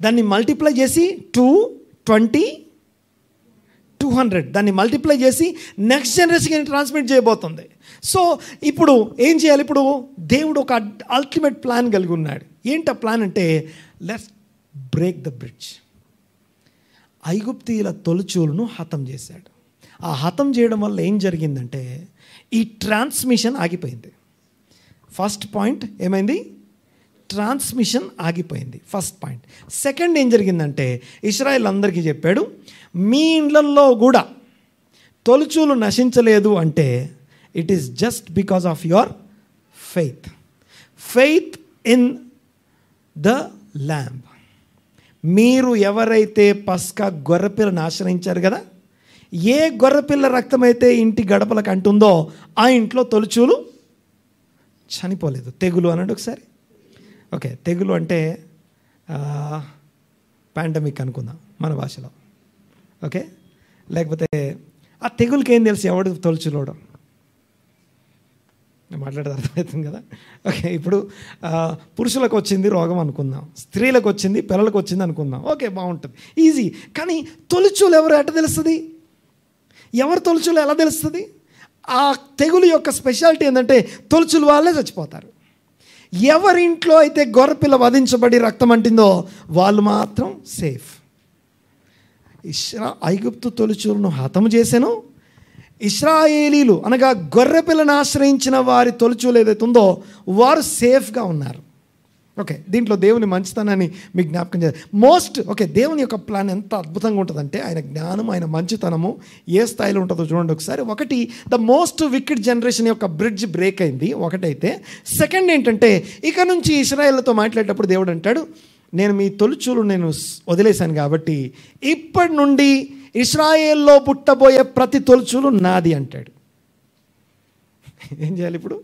దాన్ని మల్టిప్లై చేసి 2, 20, 200 దాన్ని మల్టిప్లై చేసి నెక్స్ట్ జనరేషన్కి ట్రాన్స్మిట్ చేయబోతుంది. సో ఇప్పుడు ఏం చేయాలి? ఇప్పుడు దేవుడు ఒక అల్టిమేట్ ప్లాన్ కలిగి ఉన్నాడు. ఏంటి ఆ ప్లాన్ అంటే, లెట్స్ బ్రేక్ ద బ్రిడ్జ్. ఐగుప్తీయుల తొలిచూలును హతం చేశాడు. ఆ హతం చేయడం వల్ల ఏం జరిగిందంటే ఈ ట్రాన్స్మిషన్ ఆగిపోయింది. ఫస్ట్ పాయింట్ ఏమైంది? ట్రాన్స్మిషన్ ఆగిపోయింది. First point. సెకండ్ ఏం జరిగిందంటే ఇశ్రాయేల్ అందరికీ చెప్పాడు, మీ ఇండ్లల్లో కూడా తొలిచూలు నశించలేదు అంటే it is just because of your faith in the lamb. మీరు ఎవరైతే పస్కా గొర్రెపిల్లను ఆశ్రయించారు కదా, ఏ గొర్రెపిల్ల రక్తం అయితే ఇంటి గడపలకు అంటుందో ఆ ఇంట్లో తొలిచూలు చనిపోలేదు. తెగులు అనండి ఒకసారి. ఓకే, తెగులు అంటే పాండమిక్ అనుకుందాం మన భాషలో. ఓకే, లేకపోతే ఆ తెగులకి ఏం తెలుసు ఎవడు తొలిచూలోవడం, మాట్లాడేది అర్థమవుతుంది కదా. ఓకే, ఇప్పుడు పురుషులకు వచ్చింది రోగం అనుకుందాం, స్త్రీలకు వచ్చింది, పిల్లలకు వచ్చింది అనుకుందాం. ఓకే, బాగుంటుంది, ఈజీ. కానీ తొలిచూలు ఎవరు ఎట్ట తెలుస్తుంది? ఎవరు తొలిచూలు ఎలా తెలుస్తుంది? ఆ తెగులు యొక్క స్పెషాలిటీ ఏంటంటే తొలిచూలు వాళ్ళే చచ్చిపోతారు. ఎవరింట్లో అయితే గొర్రెపిల్ల వధించబడి రక్తం అంటిందో వాళ్ళు మాత్రం సేఫ్. ఐగుప్తు తొలిచూలును హతము చేశాను. ఇశ్రాయేలీలు అనగా గొర్రెపిల్లను ఆశ్రయించిన వారి తొలిచూలు ఏదైతే ఉందో వారు సేఫ్గా ఉన్నారు. ఓకే, దీంట్లో దేవుని మంచితనాన్ని మీకు జ్ఞాపకం చేయాలి. ఓకే, దేవుని యొక్క ప్లాన్ ఎంత అద్భుతంగా ఉంటుందంటే ఆయన జ్ఞానం, ఆయన మంచితనము ఏ స్థాయిలో ఉంటుందో చూడండి ఒకసారి. ఒకటి, ద మోస్ట్ వికెడ్ జనరేషన్ యొక్క బ్రిడ్జ్ బ్రేక్ అయింది ఒకటైతే. సెకండ్ ఏంటంటే ఇక నుంచి ఇశ్రాయేలుతో మాట్లాడేటప్పుడు దేవుడు అంటాడు, నేను మీ తొలిచూలు నేను వదిలేశాను కాబట్టి ఇప్పటి నుండి ఇశ్రాయేల్లో పుట్టబోయే ప్రతి తొలిచూలు నాది అంటాడు. ఏం చేయాలి ఇప్పుడు?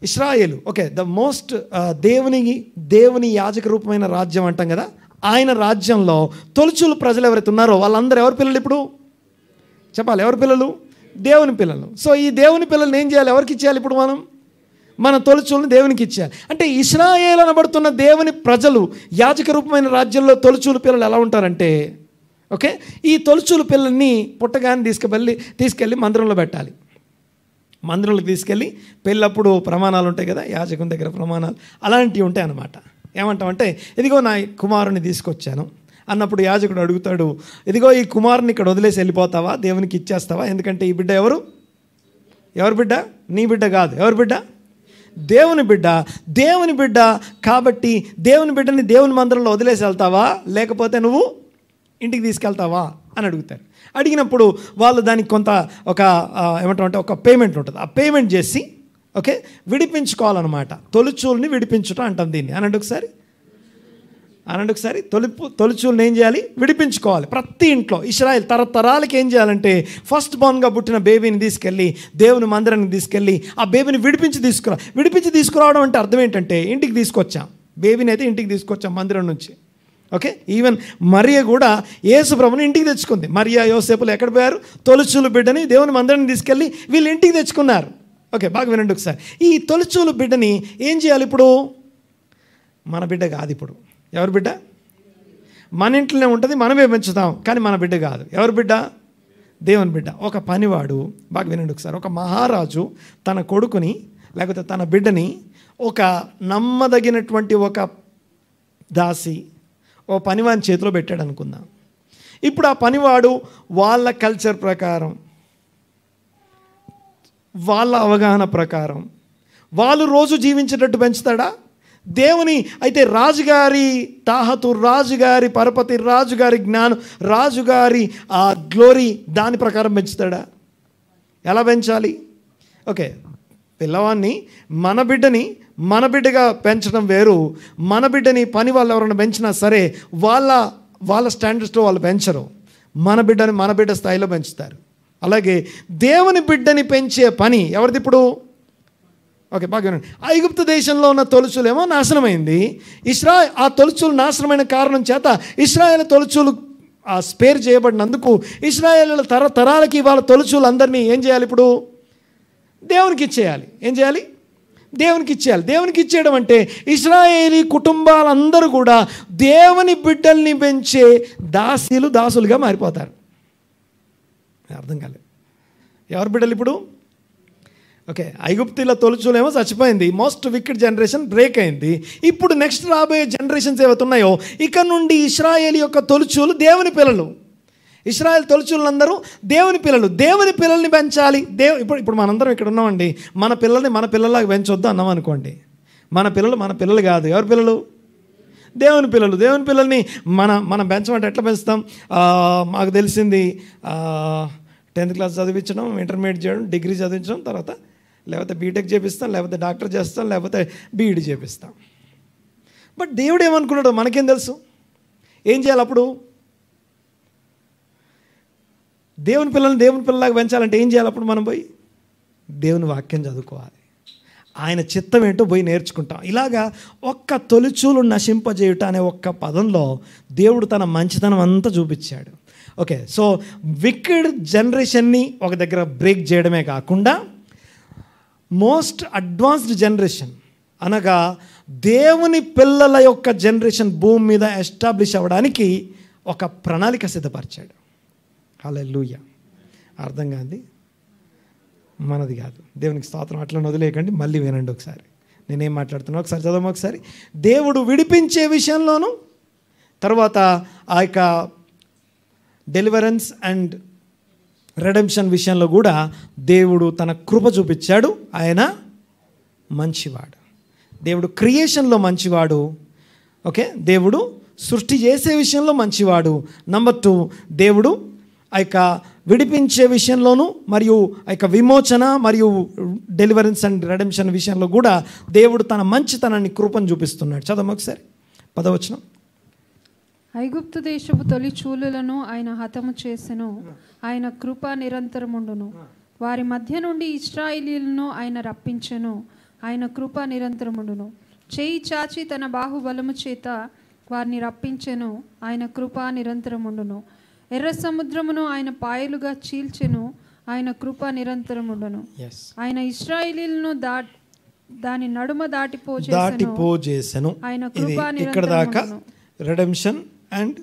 ఇశ్రాయేలు ఓకే, ద మోస్ట్ దేవుని యాజక రూపమైన రాజ్యం అంటాం కదా, ఆయన రాజ్యంలో తొలిచూలు ప్రజలు ఎవరైతే ఉన్నారో వాళ్ళందరూ ఎవరి పిల్లలు? ఇప్పుడు చెప్పాలి, ఎవరి పిల్లలు? దేవుని పిల్లలు. సో ఈ దేవుని పిల్లల్ని ఏం చేయాలి? ఎవరికి ఇచ్చేయాలి? ఇప్పుడు మన తొలిచూలను దేవునికి ఇచ్చేయాలి. అంటే ఇశ్రాయేలు అనబడుతున్న దేవుని ప్రజలు యాజక రూపమైన రాజ్యంలో తొలిచూలు పిల్లలు ఎలా ఉంటారంటే, ఓకే, ఈ తొలిచూలు పిల్లల్ని పుట్టగానే తీసుకెళ్ళి మందిరంలో పెట్టాలి. మందిరంలోకి తీసుకెళ్ళి పెళ్ళప్పుడు ప్రమాణాలు ఉంటాయి కదా, యాజకుని దగ్గర ప్రమాణాలు అలాంటివి ఉంటాయి అన్నమాట. ఏమంటామంటే, ఇదిగో నా కుమారుని తీసుకొచ్చాను అన్నప్పుడు యాజకుడు అడుగుతాడు, ఇదిగో ఈ కుమారుని ఇక్కడ వదిలేసి వెళ్ళిపోతావా, దేవునికి ఇచ్చేస్తావా? ఎందుకంటే ఈ బిడ్డ ఎవరు బిడ్డ? నీ బిడ్డ కాదు. ఎవరి బిడ్డ? దేవుని బిడ్డ. దేవుని బిడ్డ కాబట్టి దేవుని బిడ్డని దేవుని మందిరంలో వదిలేసి వెళ్తావా, లేకపోతే నువ్వు ఇంటికి తీసుకెళ్తావా అని అడుగుతారు. అడిగినప్పుడు వాళ్ళు దానికి కొంత ఏమంటామంటే ఒక పేమెంట్ ఉంటుంది. ఆ పేమెంట్ చేసి ఓకే విడిపించుకోవాలన్నమాట. తొలిచూలుని విడిపించటం అంటాం దీన్ని. అనండి ఒకసారి తొలిచూలుని ఏం చేయాలి? విడిపించుకోవాలి. ప్రతి ఇంట్లో ఇశ్రాయేల్ తరతరాలకి ఏం చేయాలంటే ఫస్ట్ బోర్న్గా పుట్టిన బేబీని తీసుకెళ్ళి దేవుని మందిరానికి తీసుకెళ్ళి ఆ బేబీని విడిపించి తీసుకురావడం అంటే అర్థం ఏంటంటే ఇంటికి తీసుకొచ్చాం, బేబీని అయితే ఇంటికి తీసుకొచ్చాం మందిరం నుంచి. ఓకే, ఈవెన్ మరియ కూడా యేసు ప్రభుని ఇంటికి తెచ్చుకుంది. మరియా యోసేపులు ఎక్కడ పోయారు? తొలిచూలు బిడ్డని దేవుని మందిరాన్ని తీసుకెళ్ళి వీళ్ళు ఇంటికి తెచ్చుకున్నారు. ఓకే, బాగా వినండి ఒకసారి. ఈ తొలిచూలు బిడ్డని ఏం చేయాలి? ఇప్పుడు మన బిడ్డ కాదు. ఇప్పుడు ఎవరి బిడ్డ? మన ఇంట్లోనే ఉంటుంది, మనమే పెంచుతాం, కానీ మన బిడ్డ కాదు. ఎవరి బిడ్డ? దేవుని బిడ్డ. ఒక పనివాడు, బాగా వినండి ఒకసారి, ఒక మహారాజు తన కొడుకుని లేకపోతే తన బిడ్డని ఒక నమ్మదగినటువంటి ఒక దాసి ఓ పనివాని చేతిలో పెట్టాడు అనుకుందాం. ఇప్పుడు ఆ పనివాడు వాళ్ళ కల్చర్ ప్రకారం, వాళ్ళ అవగాహన ప్రకారం వాళ్ళు రోజు జీవించేటట్టు పెంచుతాడా? దేవుని అయితే రాజుగారి తాహతు, రాజుగారి పరపతి, రాజుగారి జ్ఞానం, రాజుగారి ఆ గ్లోరీ దాని ప్రకారం పెంచుతాడా? ఎలా పెంచాలి? ఓకే, పిల్లవాడిని మన బిడ్డగా పెంచడం వేరు. మన బిడ్డని పని వాళ్ళు ఎవరైనా పెంచినా సరే వాళ్ళ స్టాండర్డ్స్లో వాళ్ళు పెంచరు. మన బిడ్డ స్థాయిలో పెంచుతారు. అలాగే దేవుని బిడ్డని పెంచే పని ఎవరిది ఇప్పుడు? ఓకే, బాగా ఐగుప్తు దేశంలో ఉన్న తొలిచూలేమో నాశనమైంది. ఆ తొలిచూలు నాశనమైన కారణం చేత ఇశ్రాయేలు తొలిచూలు స్పేర్ చేయబడినందుకు ఇశ్రాయేలు తరతరాలకి వాళ్ళ తొలిచూలు అందరినీ ఏం చేయాలి? ఇప్పుడు దేవునికి ఇచ్చేయాలి. ఏం చేయాలి? దేవునికి ఇచ్చేయాలి. దేవునికి ఇచ్చేయడం అంటే ఇశ్రాయేలీ కుటుంబాలందరూ కూడా దేవుని బిడ్డల్ని పెంచే దాసులుగా మారిపోతారు. అర్థం కాలేదు. ఎవరి బిడ్డలు ఇప్పుడు? ఓకే, ఐగుప్తుల తొలిచూలేమో చచ్చిపోయింది, మోస్ట్ వికెడ్ జనరేషన్ బ్రేక్ అయింది. ఇప్పుడు నెక్స్ట్ రాబోయే జనరేషన్స్ ఏవైతే ఉన్నాయో ఇక నుండి ఇశ్రాయేల్ యొక్క తొలిచూలు దేవుని పిల్లలు. ఇశ్రాయేల్ తొలిచూలందరూ దేవుని పిల్లలు. దేవుని పిల్లల్ని పెంచాలి. ఇప్పుడు మనందరం ఇక్కడ ఉన్నామండి, మన పిల్లల్ని మన పిల్లలాగా పెంచొద్దు అన్నాం అనుకోండి. మన పిల్లలు కాదు. ఎవరి పిల్లలు? దేవుని పిల్లలు. దేవుని పిల్లల్ని మనం పెంచమంటే ఎట్లా పెంచుతాం? మాకు తెలిసింది 10th క్లాస్ చదివించడం, ఇంటర్మీడియట్ చేయడం, డిగ్రీ చదివించడం, తర్వాత లేకపోతే బీటెక్ చేపిస్తాం, లేకపోతే డాక్టర్ చేస్తాం, లేకపోతే బీఈడి చేపిస్తాం. బట్ దేవుడు ఏమనుకున్నాడో మనకేం తెలుసు? ఏం చేయాలి అప్పుడు? దేవుని పిల్లలాగా పెంచాలంటే ఏం చేయాలి అప్పుడు? మనం పోయి దేవుని వాక్యం చదువుకోవాలి, ఆయన చిత్తం ఏంటో పోయి నేర్చుకుంటాం. ఇలాగా ఒక్క తొలిచూలు నశింపజేయుట అనే ఒక్క పదంలో దేవుడు తన మంచితనం అంతా చూపించాడు. ఓకే, సో వికెడ్ జనరేషన్ని ఒక దగ్గర బ్రేక్ చేయడమే కాకుండా మోస్ట్ అడ్వాన్స్డ్ జనరేషన్ అనగా దేవుని పిల్లల యొక్క జనరేషన్ భూమి మీద ఎస్టాబ్లిష్ అవ్వడానికి ఒక ప్రణాళిక సిద్ధపరిచాడు. హల్లెలూయా. అర్థం కాదు, మనది కాదు. దేవునికి స్తోత్రం. అట్లా వదిలేయకండి, మళ్ళీ వినండి ఒకసారి నేనేం మాట్లాడుతున్నా. ఒకసారి చదవం ఒకసారి. దేవుడు విడిపించే విషయంలోనూ, తర్వాత ఆ యొక్క డెలివరెన్స్ అండ్ రెడెంప్షన్ విషయంలో కూడా దేవుడు తన కృప చూపించాడు. ఆయన మంచివాడు. దేవుడు క్రియేషన్లో మంచివాడు. ఓకే, దేవుడు సృష్టి చేసే విషయంలో మంచివాడు. నంబర్ 2, దేవుడు ఆ యొక్క విడిపించే విషయంలోనూ మరియు ఆ యొక్క విమోచన మరియు డెలివరెన్స్ అండ్ రెడెంప్షన్ విషయంలో కూడా దేవుడు తన మంచితనాన్ని కృపను చూపిస్తున్నాడు. చదవం ఒకసారి 10వ వచనం. ఐగుప్తు దేశపు తొలి చూలులను ఆయన హతము చేసెను, ఆయన కృప నిరంతరముండును. వారి మధ్య నుండి ఇశ్రాయేలీయులను ఆయన రప్పించెను, ఆయన కృప నిరంతరముండును. చేయి చాచి తన బాహుబలము చేత వారిని రప్పించెను, ఆయన కృప నిరంతరముండును. ఎర్ర సముద్రమును ఆయన పాయలుగా చీల్చెను, ఆయన కృప నిరంతరముండును. ఆయన ఇశ్రాయేలీయులను దాని నడుమ దాటిపోజేసెను, ఆయన కృప నిరంతరముండును. రెడెంప్షన్ అండ్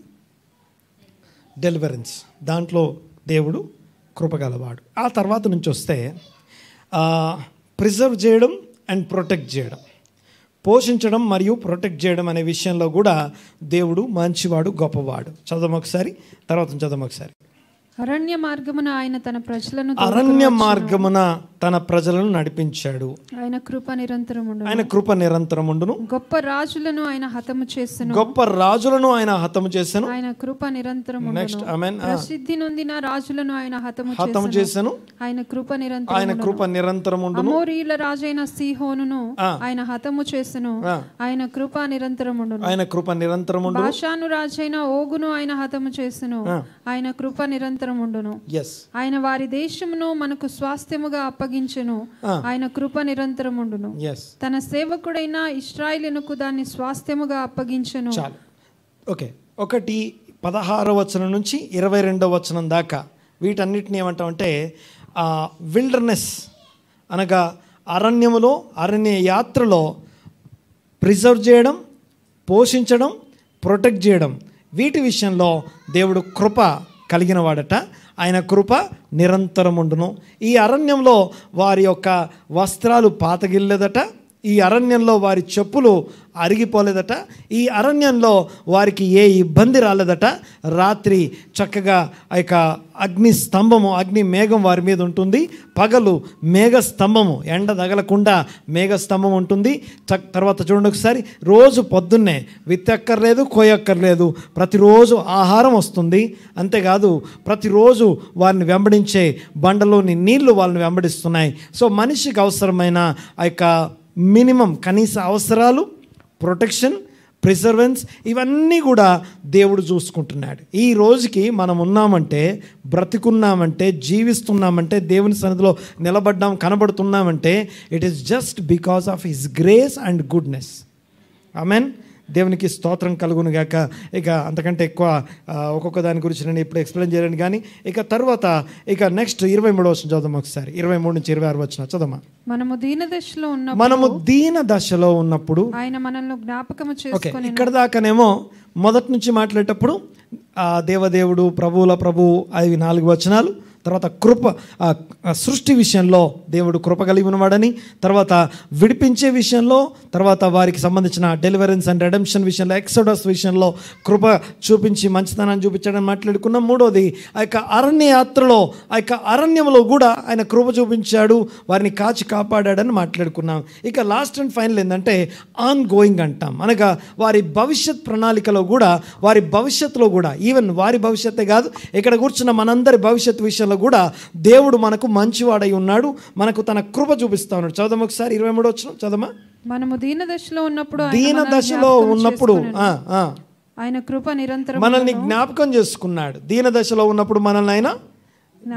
డెలివరెన్స్ దాంట్లో దేవుడు కృపగలవాడు. ఆ తర్వాత నుంచి వస్తే ప్రిజర్వ్ చేయడం అండ్ ప్రొటెక్ట్ చేయడం, పోషించడం మరియు ప్రొటెక్ట్ చేయడం అనే విషయంలో కూడా దేవుడు మంచివాడు, గొప్పవాడు. చదవం ఒకసారి, తర్వాత చదవం ఒకసారి. అరణ్య మార్గమున ఆయన తన ప్రజలను నడిపించాడు, ఆయన కృప నిరంతరముండును. గొప్ప రాజులను ఆయన హతము చేసెను, ఆయన కృప నిరంతరముండును. నెక్స్ట్, ఆమేన్. ప్రసిద్ధి నొందిన రాజులను ఆయన హతము చేసెను, ఆయన కృప నిరంతరముండును. అమోరీయుల రాజైన సీహోనును ఆయన హతము చేసెను, ఆయన కృప నిరంతరముండును. బాషాను రాజైన ఓగును ఆయన హతము చేసెను, ఆయన కృప నిరంతరముండును. ఆయన వారి దేశమును మనకు స్వాస్థ్యముగా అప్పగించెను, ఆయన కృప నిరంతరముండును. తన సేవకుడైన ఇశ్రాయేలునకు దాన్ని స్వాస్థ్యముగా అప్పగించెను. ఓకే, 16వ వచనం నుంచి 22వ వచనం దాకా వీటన్నిటిని ఏమంటామంటే విల్డర్నెస్ అనగా అరణ్యములో, అరణ్య యాత్రలో ప్రిజర్వ్ చేయడం, పోషించడం, ప్రొటెక్ట్ చేయడం, వీటి విషయంలో దేవుడు కృప కలిగిన వాడట. ఆయన కృప నిరంతరముండును. ఈ అరణ్యంలో వారి యొక్క వస్త్రాలు పాతగిల్లెదట, ఈ అరణ్యంలో వారి చెప్పులు అరిగిపోలేదట, ఈ అరణ్యంలో వారికి ఏ ఇబ్బంది రాలేదట. రాత్రి చక్కగా ఆ యొక్క అగ్ని స్తంభము, అగ్ని మేఘం వారి మీద ఉంటుంది, పగలు మేఘ స్తంభము, ఎండ తగలకుండా మేఘ స్తంభం ఉంటుంది. తర్వాత చూడండి ఒకసారి, రోజు పొద్దున్నే విత్తక్కర్లేదు, కోయక్కర్లేదు, ప్రతిరోజు ఆహారం వస్తుంది. అంతేకాదు ప్రతిరోజు వారిని వెంబడించే బండలోని నీళ్లు వాళ్ళని వెంబడిస్తున్నాయి. సో మనిషికి అవసరమైన ఆ యొక్క మినిమం కనీస అవసరాలు, ప్రొటెక్షన్, ప్రిజర్వెన్స్, ఇవన్నీ కూడా దేవుడు చూసుకుంటున్నాడు. ఈ రోజుకి మనం ఉన్నామంటే, బ్రతికున్నామంటే, జీవిస్తున్నామంటే, దేవుని సన్నిధిలో నిలబడ్డాం, కనబడుతున్నామంటే it is just because of his grace and goodness. Amen. దేవునికి స్తోత్రం కలుగును గాక. ఇక అంతకంటే ఎక్కువ ఒక్కొక్క దాని గురించి నేను ఇప్పుడు ఎక్స్ప్లెయిన్ చేయలేను. కానీ ఇక తర్వాత ఇక నెక్స్ట్ 23వ వచనం చదువు ఒకసారి, 23 నుంచి 26 వచనం చదవమా. మనము దీన దశలో ఉన్నప్పుడు ఆయన మనల్ని జ్ఞాపకము చేసుకొని. ఇక్కడ దాకానేమో మొదటి నుంచి మాట్లాడేటప్పుడు దేవదేవుడు, ప్రభువుల ప్రభువు, అవి 4 వచనాలు. తర్వాత కృప, సృష్టి విషయంలో దేవుడు కృప కలిగి ఉన్నవాడని, తర్వాత విడిపించే విషయంలో, తర్వాత వారికి సంబంధించిన డెలివరెన్స్ అండ్ రెడెంప్షన్ విషయంలో, ఎక్సోడస్ విషయంలో కృప చూపించి మంచితనాన్ని చూపించాడని మాట్లాడుకున్నాం. మూడోది ఆ యొక్క అరణ్య యాత్రలో, ఆ యొక్క అరణ్యంలో కూడా ఆయన కృప చూపించాడు, వారిని కాచి కాపాడాడని మాట్లాడుకున్నాం. ఇక లాస్ట్ అండ్ ఫైనల్ ఏంటంటే ఆన్ గోయింగ్ అంటాం, అనగా వారి భవిష్యత్ ప్రణాళికలో కూడా, వారి భవిష్యత్తులో కూడా, ఈవెన్ వారి భవిష్యత్తే కాదు, ఇక్కడ కూర్చున్న మనందరి భవిష్యత్ విషయంలో కూడా దేవుడు మనకు మంచివాడై ఉన్నాడు, మనకు తన కృప చూపిస్తా ఉన్నాడు. చదవము ఒకసారి 23వ వచనం చదవమా. మనము దీన దశలో ఉన్నప్పుడు ఆయన కృప నిరంతరం మనల్ని జ్ఞాపకం చేసుకున్నాడు. దీన దశలో ఉన్నప్పుడు మనల్ని ఆయన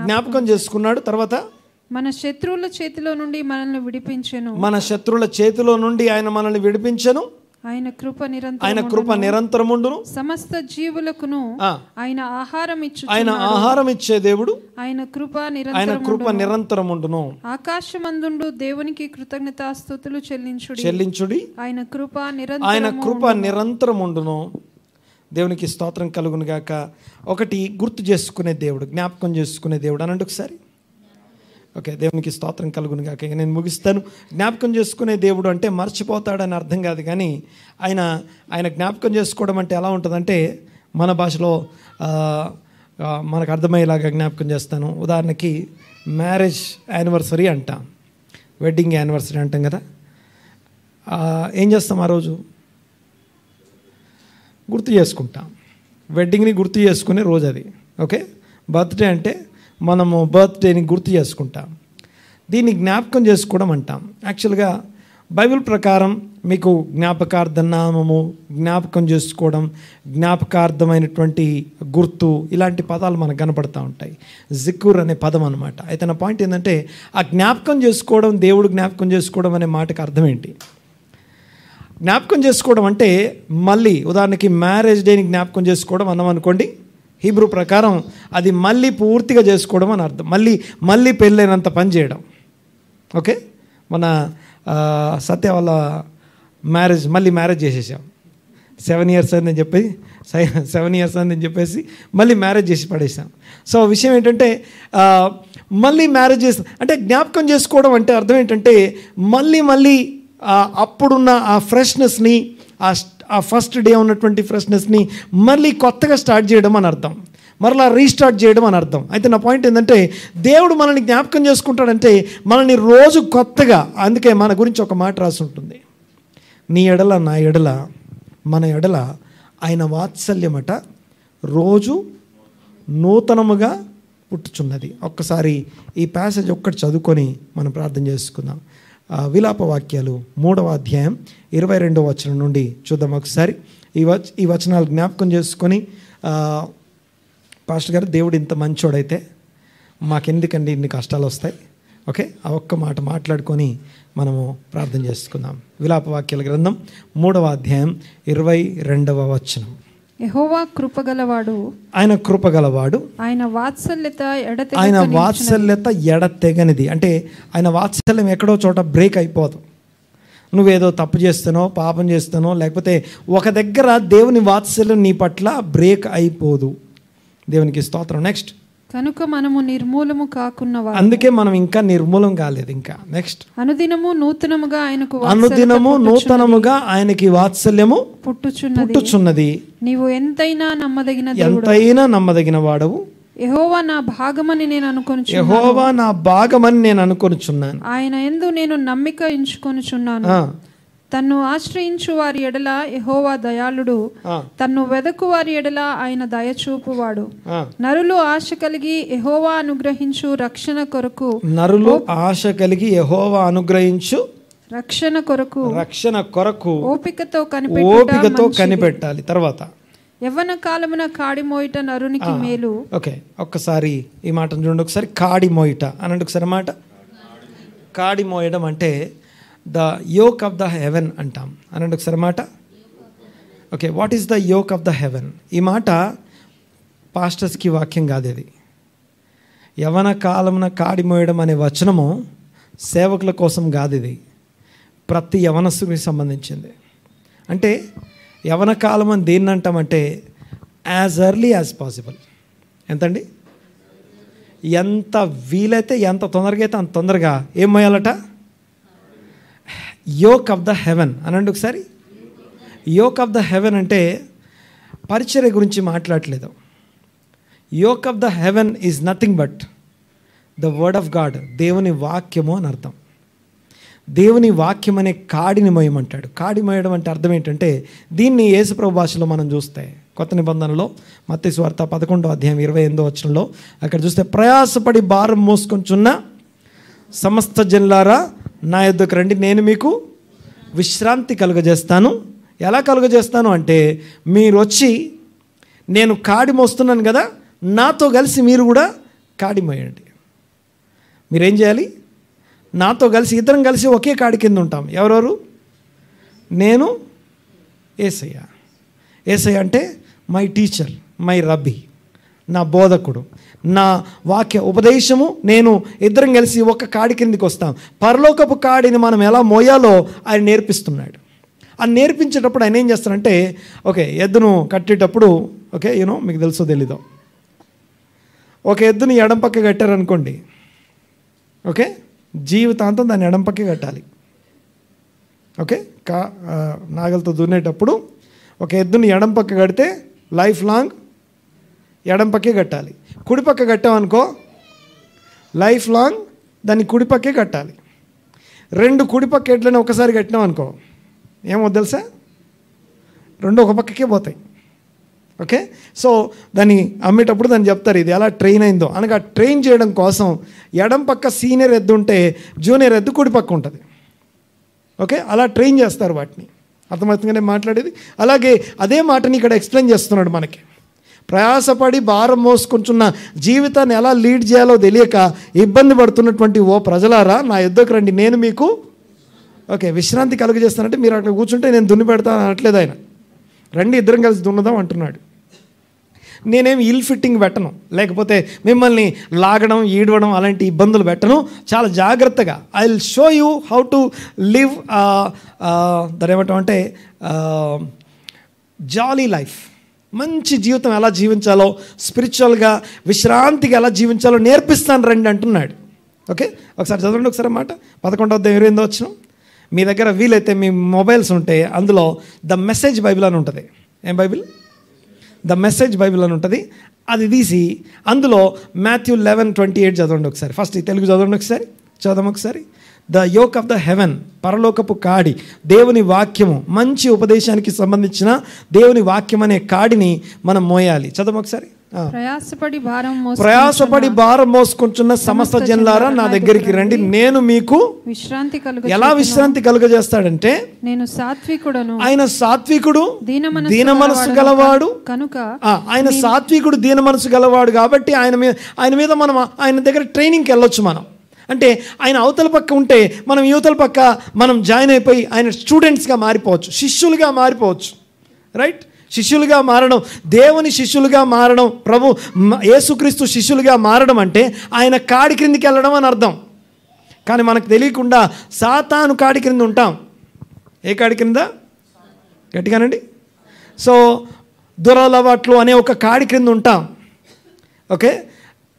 జ్ఞాపకం చేసుకున్నాడు. తర్వాత మన శత్రువుల చేతిలో నుండి మనల్ని విడిపించెను. మన శత్రువుల చేతిలో నుండి ఆయన మనల్ని విడిపించెను. ఆయన కృప నిరంతరముండును. సమస్త జీవులకును ఆయన ఆహారం ఇచ్చే దేవుడు. ఆయన కృప నిరంతరముండును. ఆకాశమందుండు దేవునికి కృతజ్ఞతాస్తుతులు చెల్లించుడి. ఆయన కృప నిరంతరముండును. దేవునికి స్తోత్రం కలుగును గాక. ఒకటి గుర్తు చేసుకునే దేవుడు, జ్ఞాపకం చేసుకునే దేవుడు అనండి ఒకసారి. ఓకే, దేవునికి స్తోత్రం కలుగును గాక. ఇక నేను ముగిస్తాను. జ్ఞాపకం చేసుకునే దేవుడు అంటే మర్చిపోతాడని అర్థం కాదు, కానీ ఆయన జ్ఞాపకం చేసుకోవడం అంటే ఎలా ఉంటుందంటే, మన భాషలో మనకు అర్థమయ్యేలాగా జ్ఞాపకం చేస్తాను. ఉదాహరణకి మ్యారేజ్ యానివర్సరీ అంటాం, వెడ్డింగ్ యానివర్సరీ అంటాం కదా. ఏం చేస్తాం ఆ రోజు? గుర్తు చేసుకుంటాం. వెడ్డింగ్ని గుర్తు చేసుకునే రోజు అది. ఓకే, బర్త్డే అంటే మనము బర్త్డేని గుర్తు చేసుకుంటాం. దీన్ని జ్ఞాపకం చేసుకోవడం అంటాం. యాక్చువల్గా బైబిల్ ప్రకారం మీకు జ్ఞాపకార్థ నామము, జ్ఞాపకం చేసుకోవడం, జ్ఞాపకార్థమైనటువంటి గుర్తు, ఇలాంటి పదాలు మనకు కనపడుతూ ఉంటాయి. జిక్కుర్ అనే పదం అనమాట. అయితే నా పాయింట్ ఏంటంటే, ఆ జ్ఞాపకం చేసుకోవడం, దేవుడు జ్ఞాపకం చేసుకోవడం అనే మాటకు అర్థం ఏంటి? జ్ఞాపకం చేసుకోవడం అంటే మళ్ళీ ఉదాహరణకి మ్యారేజ్ డేని జ్ఞాపకం చేసుకోవడం అన్నాం అనుకోండి, హీబ్రూ ప్రకారం అది మళ్ళీ పూర్తిగా చేసుకోవడం అని అర్థం. మళ్ళీ పెళ్ళైనంత పని చేయడం. ఓకే, మన సత్య వాళ్ళ మళ్ళీ మ్యారేజ్ చేసేసాం. 7 years అని చెప్పి 7 years అని చెప్పేసి మళ్ళీ మ్యారేజ్ చేసి పడేసాం. సో విషయం ఏంటంటే, మళ్ళీ మ్యారేజ్ చేసి అంటే జ్ఞాపకం చేసుకోవడం అంటే అర్థం ఏంటంటే, మళ్ళీ అప్పుడున్న ఆ ఫ్రెష్నెస్ని, ఆ ఫస్ట్ డే ఉన్నటువంటి ఫ్రెష్నెస్ని మళ్ళీ కొత్తగా స్టార్ట్ చేయడం అని అర్థం, మరలా రీస్టార్ట్ చేయడం అని అర్థం. అయితే నా పాయింట్ ఏంటంటే, దేవుడు మనల్ని జ్ఞాపకం చేసుకుంటాడంటే మనల్ని రోజు కొత్తగా. అందుకే మన గురించి ఒక మాట రాసి ఉంటుంది, నీ ఎడల నా ఎడల మన ఎడల ఆయన వాత్సల్యమట రోజు నూతనముగా పుట్టుచున్నది. ఒక్కసారి ఈ ప్యాసేజ్ ఒక్కటి చదువుకొని మనం ప్రార్థన చేసుకుందాం. విలాప వాక్యాలు 3వ అధ్యాయం 22వ వచనం నుండి చూద్దాం ఒకసారి. ఈ వచనాలు జ్ఞాపకం చేసుకొని, పాస్టర్ గారు దేవుడు ఇంత మంచోడైతే మాకెందుకండి ఇన్ని కష్టాలు వస్తాయి? ఓకే, ఆ ఒక్క మాట మాట్లాడుకొని మనము ప్రార్థన చేసుకుందాం. విలాప వాక్యాల గ్రంథం 3వ అధ్యాయం 22వ వచనం. యెహోవా కృపగలవాడు, ఆయన కృపగలవాడు, ఆయన వాత్సల్యత ఎడతెగనిది. అంటే ఆయన వాత్సల్యం ఎక్కడో చోట బ్రేక్ అయిపోదు. నువ్వేదో తప్పు చేస్తానో, పాపం చేస్తానో, లేకపోతే ఒక దగ్గర దేవుని వాత్సల్యం నీ పట్ల బ్రేక్ అయిపోదు. దేవునికి స్తోత్రం. నెక్స్ట్, కనుక మనము నిర్మూలము కాకున్నవారు, అందుకే మనం ఇంకా నిర్మూలం కాలేదు. ఇంకా నెక్స్ట్, అనుదినము నూతనముగా ఆయనకి వాత్సల్యము పుట్టుచున్నది. నీవు ఎంతైనా నమ్మదగిన వాడవు. యెహోవా నా భాగమని నేను అనుకొనుచున్నాను. ఆయన యందు నేను నమ్మిక ఉంచుకొనుచున్నాను. తన్ను ఆశ్రయించు వారి ఎడల యెహోవా దయాళుడు, తన్ను వెదకు వారి ఎడల ఆయన దయచూపువాడు. నరులు ఆశ కలిగి యెహోవా అనుగ్రహించు రక్షణ కొరకు ఓపికతో కనిపెట్టాలి. తర్వాత, యవ్వన కాలమున కాడి మోయిట నరునికి మేలు. ఓకే, ఒక్కసారి ఈ మాటను చూడండి ఒకసారి. కాడి మోయిట అనండి ఒకసారి మాట. కాడి మోయడం అంటే the yoke of the heaven అంటాం అనండి ఒకసారి మాట. Okay, what is the yoke of the heaven? ఈ మాట పాస్టర్స్కి వాక్యం కాదు. ఇది యవ్వన కాలమున కాడి మోయడం అనే వచనము సేవకుల కోసం కాదు. ఇది ప్రతి యవనస్తుకి సంబంధించింది. అంటే యవన కాలం అని దేన్ని అంటామంటే, యాజ్ ఎర్లీ యాజ్ పాసిబుల్. ఎంతండి? ఎంత వీలైతే, ఎంత తొందరగా అయితే అంత తొందరగా ఏం మోయాలట? యోక్ ఆఫ్ ద హెవెన్ అనండి ఒకసారి. యోక్ ఆఫ్ ద హెవెన్ అంటే పరిచర్య గురించి మాట్లాడలేదు. Yoke of the heaven is nothing but the word of God, దేవుని వాక్యము అని అర్థం. దేవుని వాక్యం అనే కాడిని మోయమంటాడు. కాడి మోయడం అంటే అర్థం ఏంటంటే, దీన్ని యేసుప్రభు భాషలో మనం చూస్తే కొత్త నిబంధనలో మత్తయి సువార్త 11వ అధ్యాయం 28వ వచనంలో అక్కడ చూస్తే, ప్రయాసపడి భారం మోసుకొంచున్న సమస్త జనులారా నా యొద్దకు రండి, నేను మీకు విశ్రాంతి కలుగజేస్తాను. ఎలా కలుగజేస్తాను అంటే, మీరు వచ్చి నేను కాడి మోస్తున్నాను కదా, నాతో కలిసి మీరు కూడా కాడి మోయండి. మీరేం చేయాలి? నాతో కలిసి, ఇద్దరం కలిసి ఒకే కాడి కింద ఉంటాం. ఎవరెవరు? నేను, యేసయ్య. యేసయ్య అంటే మై టీచర్, మై రబ్బీ, నా బోధకుడు, నా వాక్య ఉపదేశము, నేను ఇద్దరం కలిసి ఒక కాడి కిందికి వస్తాం. పరలోకపు కాడిని మనం ఎలా మోయాలో ఆయన నేర్పిస్తున్నాడు. అది నేర్పించేటప్పుడు ఆయన ఏం చేస్తారంటే, ఓకే, ఎద్దును కట్టేటప్పుడు, ఓకే, మీకు తెలుసో తెలీదో, ఒక ఎద్దుని ఎడం పక్క కట్టారనుకోండి, ఓకే, జీవితాంతం దాన్ని ఎడం పక్కే కట్టాలి. ఓకే, నాగలతో దున్నేటప్పుడు ఒక ఎద్దుని ఎడం పక్క కడితే లైఫ్ లాంగ్ ఎడం పక్కే కట్టాలి. కుడి పక్క కట్టామనుకో లైఫ్ లాంగ్ దాన్ని కుడి పక్కే కట్టాలి. రెండు కుడి పక్క ఎట్లనే ఒకసారి కట్టినాం అనుకో ఏమో తెలుసా, రెండు ఒక పక్కకే పోతాయి. ఓకే, సో దాన్ని అమ్మేటప్పుడు దాన్ని చెప్తారు ఇది ఎలా ట్రైన్ అయిందో. అనగా ట్రైన్ చేయడం కోసం ఎడం పక్క సీనియర్ ఎద్దు ఉంటే జూనియర్ ఎద్దు కుడి పక్క ఉంటుంది. ఓకే, అలా ట్రైన్ చేస్తారు వాటిని. అర్థమవుతుందనే మాట్లాడేది. అలాగే అదే మాటని ఇక్కడ ఎక్స్ప్లెయిన్ చేస్తున్నాడు మనకి. ప్రయాసపడి భారం మోసుకుంటున్న జీవితాన్ని ఎలా లీడ్ చేయాలో తెలియక ఇబ్బంది పడుతున్నటువంటి ఓ ప్రజలారా, నా యుద్ధకు రండి, నేను మీకు ఓకే విశ్రాంతి కలుగజేస్తానంటే, మీరు అక్కడ కూర్చుంటే నేను దున్ని పెడతాను అనట్లేదు ఆయన. రండి ఇద్దరం కలిసి దున్నుదాం అంటున్నాడు. నేనేమి ఇల్ ఫిట్టింగ్ పెట్టను, లేకపోతే మిమ్మల్ని లాగడం ఈడవడం అలాంటి ఇబ్బందులు పెట్టను. చాలా జాగ్రత్తగా I will show you how to live దాని ఏమంటామంటే జాలీ లైఫ్, మంచి జీవితం ఎలా జీవించాలో, స్పిరిచువల్గా విశ్రాంతిగా ఎలా జీవించాలో నేర్పిస్తాను రండి అంటున్నాడు. ఓకే, ఒకసారి చదవండి ఒకసారి మాట 11వ వచనం. మీ దగ్గర వీలైతే మీ మొబైల్స్ ఉంటే అందులో ద మెసేజ్ బైబిల్ అని ఉంటుంది. ఏం బైబిల్? ద మెసేజ్ బైబిల్ అని ఉంటుంది. అది తీసి అందులో మాథ్యూ 11:28 చదవండి ఒకసారి. ఫస్ట్ ఈ తెలుగు చదవండి ఒకసారి, చదవం ఒకసారి. The yoke of the heaven, పరలోకపు కాడి, దేవుని వాక్యము, మంచి ఉపదేశానికి సంబంధించిన దేవుని వాక్యం అనే కాడిని మనం మోయాలి. చదవం ఒకసారి. ప్రయాసపడి భారం మోసుకుంటున్న సమస్త జనులారా నా దగ్గరికి రండి, నేను మీకు విశ్రాంతి ఎలా విశ్రాంతి కలుగజేస్తాడంటే, నేను సాత్వికుడను, ఆయన సాత్వికుడు దీన మనసు గలవాడు కనుక, ఆయన సాత్వికుడు దీన మనసు గలవాడు కాబట్టి ఆయన మీద మనం ఆయన దగ్గర ట్రైనింగ్కి వెళ్ళొచ్చు. మనం అంటే ఆయన అవతల పక్క ఉంటే మనం యువతల పక్క మనం జాయిన్ అయిపోయి ఆయన స్టూడెంట్స్గా మారిపోవచ్చు, శిష్యులుగా మారిపోవచ్చు. రైట్, శిష్యులుగా మారడం, దేవుని శిష్యులుగా మారడం, ప్రభు యేసుక్రీస్తు శిష్యులుగా మారడం అంటే ఆయన కాడి క్రిందికి వెళ్ళడం అని అర్థం. కానీ మనకు తెలియకుండా సాతాను కాడి క్రింద ఉంటాం. ఏ కాడి క్రింద? గట్టిగానండి. సో దురలవాట్లు అనే ఒక కాడి క్రింద ఉంటాం. ఓకే,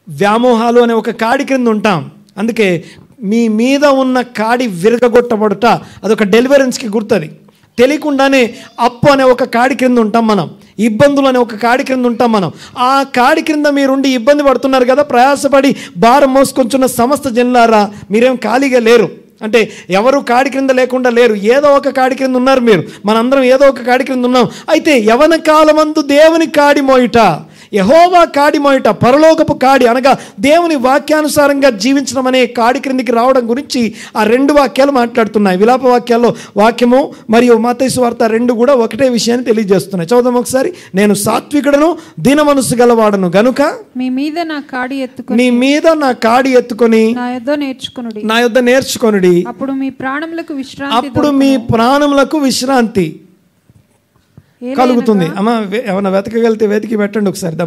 వ్యామోహాలు అనే ఒక కాడి క్రింద ఉంటాం. అందుకే మీ మీద ఉన్న కాడి విరగొట్టబడుట అదొక డెలివరెన్స్కి గుర్తుంది. తెలియకుండానే అప్పు అనే ఒక కాడి క్రింద ఉంటాం మనం, ఇబ్బందులు అనే ఒక కాడి క్రింద ఉంటాం మనం. ఆ కాడి క్రింద మీరుండి ఇబ్బంది పడుతున్నారు కదా, ప్రయాసపడి భారం మోసుకొంచున్న సమస్త జనులారా, మీరేం ఖాళీగా లేరు. అంటే ఎవరు కాడి క్రింద లేకుండా లేరు, ఏదో ఒక కాడి క్రింద ఉన్నారు మీరు. మనందరం ఏదో ఒక కాడి క్రింద ఉన్నాం. అయితే యవన కాలమందు దేవుని కాడి మోయుట, యెహోవా కాడి మోయుట, పరలోకపు కాడి అనగా దేవుని వాక్యానుసారంగా జీవించడం అనే కాడి క్రిందికి రావడం గురించి ఆ రెండు వాక్యాలు మాట్లాడుతున్నాయి. విలాప వాక్యాల్లో వాక్యము మరియు మత్తయి సువార్త రెండు కూడా ఒకటే విషయాన్ని తెలియజేస్తున్నాయి. చదువుదాం ఒకసారి. నేను సాత్వికుడను దీన మనసు గలవాడను గనుక మీ మీద నా కాడి ఎత్తుకొని, నీ మీద నా కాడి ఎత్తుకొని నా యొద్ద నేర్చుకొనుడి, అప్పుడు మీ ప్రాణములకు విశ్రాంతి కలుగుతుంది. అమ్మ ఏమైనా వెతకగలితే వెతికి పెట్టండి ఒకసారి. ద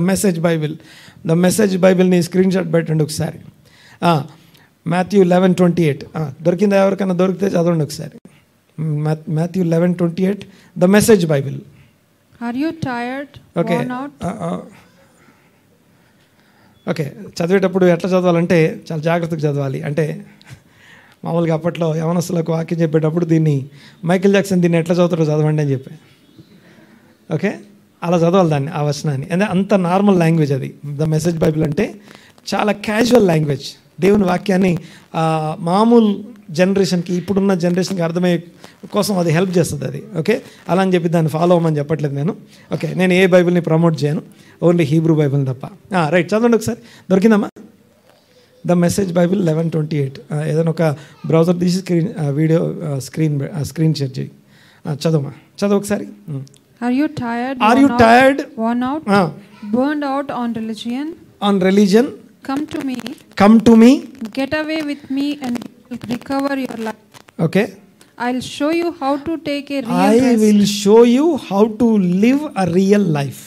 మెసేజ్ బైబిల్ని స్క్రీన్ షాట్ పెట్టండి ఒకసారి. మాథ్యూ 11:28 దొరికిందా? ఎవరికైనా దొరికితే చదవండి ఒకసారి. Matthew 11:28 the message Bible. Okay, okay, చదివేటప్పుడు ఎట్లా చదవాలంటే చాలా జాగ్రత్తగా చదవాలి. అంటే మామూలుగా అప్పట్లో యవనస్తులకు వాక్యం చెప్పేటప్పుడు దీన్ని మైకేల్ జాక్సన్ దీన్ని ఎట్లా చదువుతారో చదవండి అని చెప్పి, ఓకే, అలా చదవాలి దాన్ని, ఆ వచనాన్ని. అంటే అంత నార్మల్ లాంగ్వేజ్ అది. ద మెసేజ్ బైబిల్ అంటే చాలా క్యాజువల్ లాంగ్వేజ్. దేవుని వాక్యాన్ని మామూలు జనరేషన్కి, ఇప్పుడున్న జనరేషన్కి అర్థమయ్యే కోసం అది హెల్ప్ చేస్తుంది అది. ఓకే, అలా అని చెప్పి దాన్ని ఫాలో అవ్వమని చెప్పట్లేదు నేను. ఓకే, నేను ఏ బైబిల్ని ప్రమోట్ చేయను, ఓన్లీ హీబ్రూ బైబిల్ తప్ప. రైట్, చదవండి ఒకసారి. దొరికిందమ్మా? The message Bible 11:28. ఏదైనా ఒక బ్రౌజర్ తీసి వీడియో స్క్రీన్ షేర్ చేయి. చదువు ఒకసారి. Are you tired? Worn out? Burned out on religion? Come to me. Get away with me and recover your life. Okay. I'll show you how to take a real rest. I will show you how to live a real life.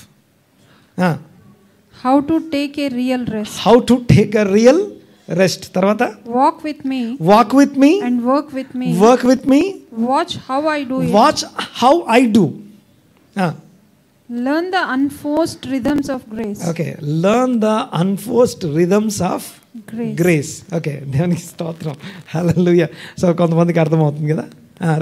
How to take a real rest. How to take a real rest. తర్వాత walk with me and work with me. Watch how I do. Learn the unforced rhythms of grace. Okay, learn the unforced rhythms of grace. Okay, దేవునికి స్తోత్రం. హల్లెలూయా. So కొంతమందికి అర్థమవుతుంది కదా.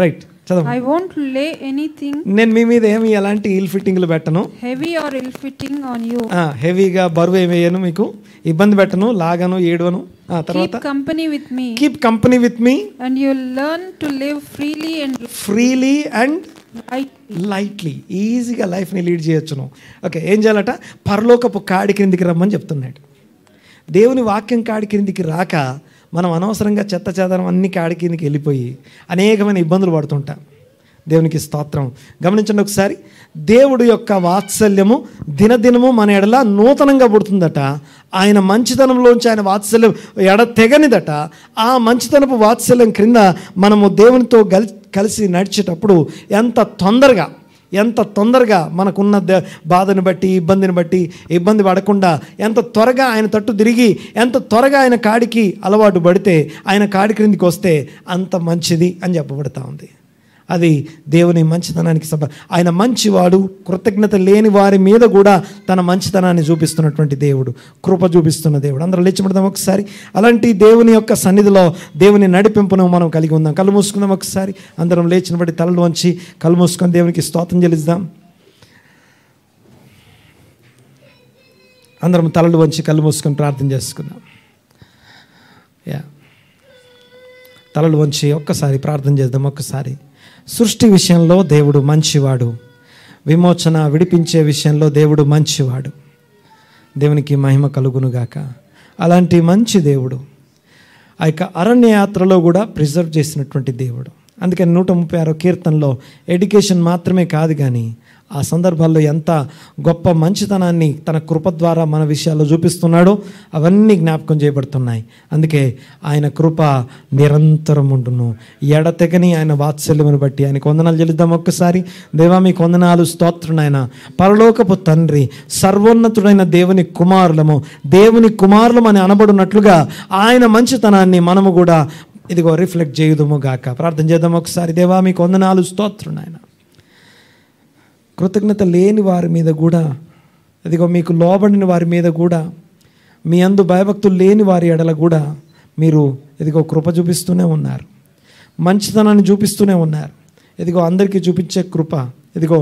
Right, చదవండి. I won't lay anything. నేను మీ మీద ఏమి ఎలాంటి ఇల్ ఫిట్టింగ్లు పెట్టను. heavy or ill fitting on you. హెవీగా బరువు ఏమి వేయను, మీకు ఇబ్బంది పెట్టను, లాగను, ఏడవను. తర్వాత keep company with me and you learn to live freely and lightly. ఈజీగా లైఫ్ని లీడ్ చేయొచ్చును. ఓకే, ఏం చేయాలట? పరలోకపు కాడి క్రిందికి రమ్మని చెప్తున్నాడు. దేవుని వాక్యం కాడి క్రిందికి రాక మనం అనవసరంగా చెత్త చెదరం అన్ని కాడి కిందికి వెళ్ళిపోయి అనేకమైన ఇబ్బందులు పడుతుంటాం. దేవునికి స్తోత్రం. గమనించండి ఒకసారి. దేవుడు యొక్క వాత్సల్యము దినదినము మన ఎడల నూతనంగా పుడుతుందట. ఆయన మంచితనంలోంచి ఆయన వాత్సల్యం ఎడతెగనిదట. ఆ మంచితనపు వాత్సల్యం క్రింద మనము దేవునితో కలిసి నడిచేటప్పుడు ఎంత తొందరగా మనకున్న బాధను బట్టి ఇబ్బంది పడకుండా ఎంత త్వరగా ఆయన తట్టు తిరిగి ఎంత త్వరగా ఆయన కాడికి అలవాటు పడితే, ఆయన కాడి క్రిందికి వస్తే అంత మంచిది అని చెప్పబడతా ఉంది. అది దేవుని మంచితనానికి ఆయన మంచివాడు. కృతజ్ఞత లేని వారి మీద కూడా తన మంచితనాన్ని చూపిస్తున్నటువంటి దేవుడు, కృప చూపిస్తున్న దేవుడు. అందరూ లేచిపడదాం ఒకసారి. అలాంటి దేవుని యొక్క సన్నిధిలో దేవుని నడిపింపును మనం కలిగి ఉందాం. కళ్ళు మూసుకుందాం ఒకసారి. అందరం లేచిన బట్టి తలలు వంచి కళ్ళు మూసుకొని దేవునికి స్తోత్రం చెల్లిద్దాం. అందరం తలలు వంచి కళ్ళు మూసుకొని ప్రార్థన చేసుకుందాం. తలలు వంచి ఒక్కసారి ప్రార్థన చేద్దాం. ఒక్కసారి. సృష్టి విషయంలో దేవుడు మంచివాడు. విమోచన విడిపించే విషయంలో దేవుడు మంచివాడు. దేవునికి మహిమ కలుగునుగాక. అలాంటి మంచి దేవుడు ఆ యొక్క అరణ్యయాత్రలో కూడా ప్రిజర్వ్ చేసినటువంటి దేవుడు. అందుకని 136 కీర్తనలో ఎడ్యుకేషన్ మాత్రమే కాదు, కానీ ఆ సందర్భాల్లో ఎంత గొప్ప మంచితనాన్ని తన కృప ద్వారా మన విషయాల్లో చూపిస్తున్నాడో అవన్నీ జ్ఞాపకం చేయబడుతున్నాయి. అందుకే ఆయన కృప నిరంతరం ఉండును. ఎడతెగని ఆయన వాత్సల్యమును బట్టి ఆయనకు వందనాలు చెల్లిద్దాం. ఒక్కసారి. దేవా మీకు వందనాలు, స్తోత్రం నాయన. పరలోకపు తండ్రి, సర్వోన్నతుడైన దేవుని కుమారులం అని అనబడినట్లుగా ఆయన మంచితనాన్ని మనము కూడా ఇదిగో రిఫ్లెక్ట్ చేయుదుము గాక. ప్రార్థన చేద్దాం ఒకసారి. దేవా మీకు వందనాలు, స్తోత్రం నాయన. కృతజ్ఞత లేని వారి మీద కూడా, ఇదిగో మీకు లోబడిన వారి మీద కూడా, మీ అందు భయభక్తులు లేని వారి ఎడల కూడా మీరు ఇదిగో కృప చూపిస్తూనే ఉన్నారు, మంచితనాన్ని చూపిస్తూనే ఉన్నారు. ఇదిగో అందరికీ చూపించే కృప. ఇదిగో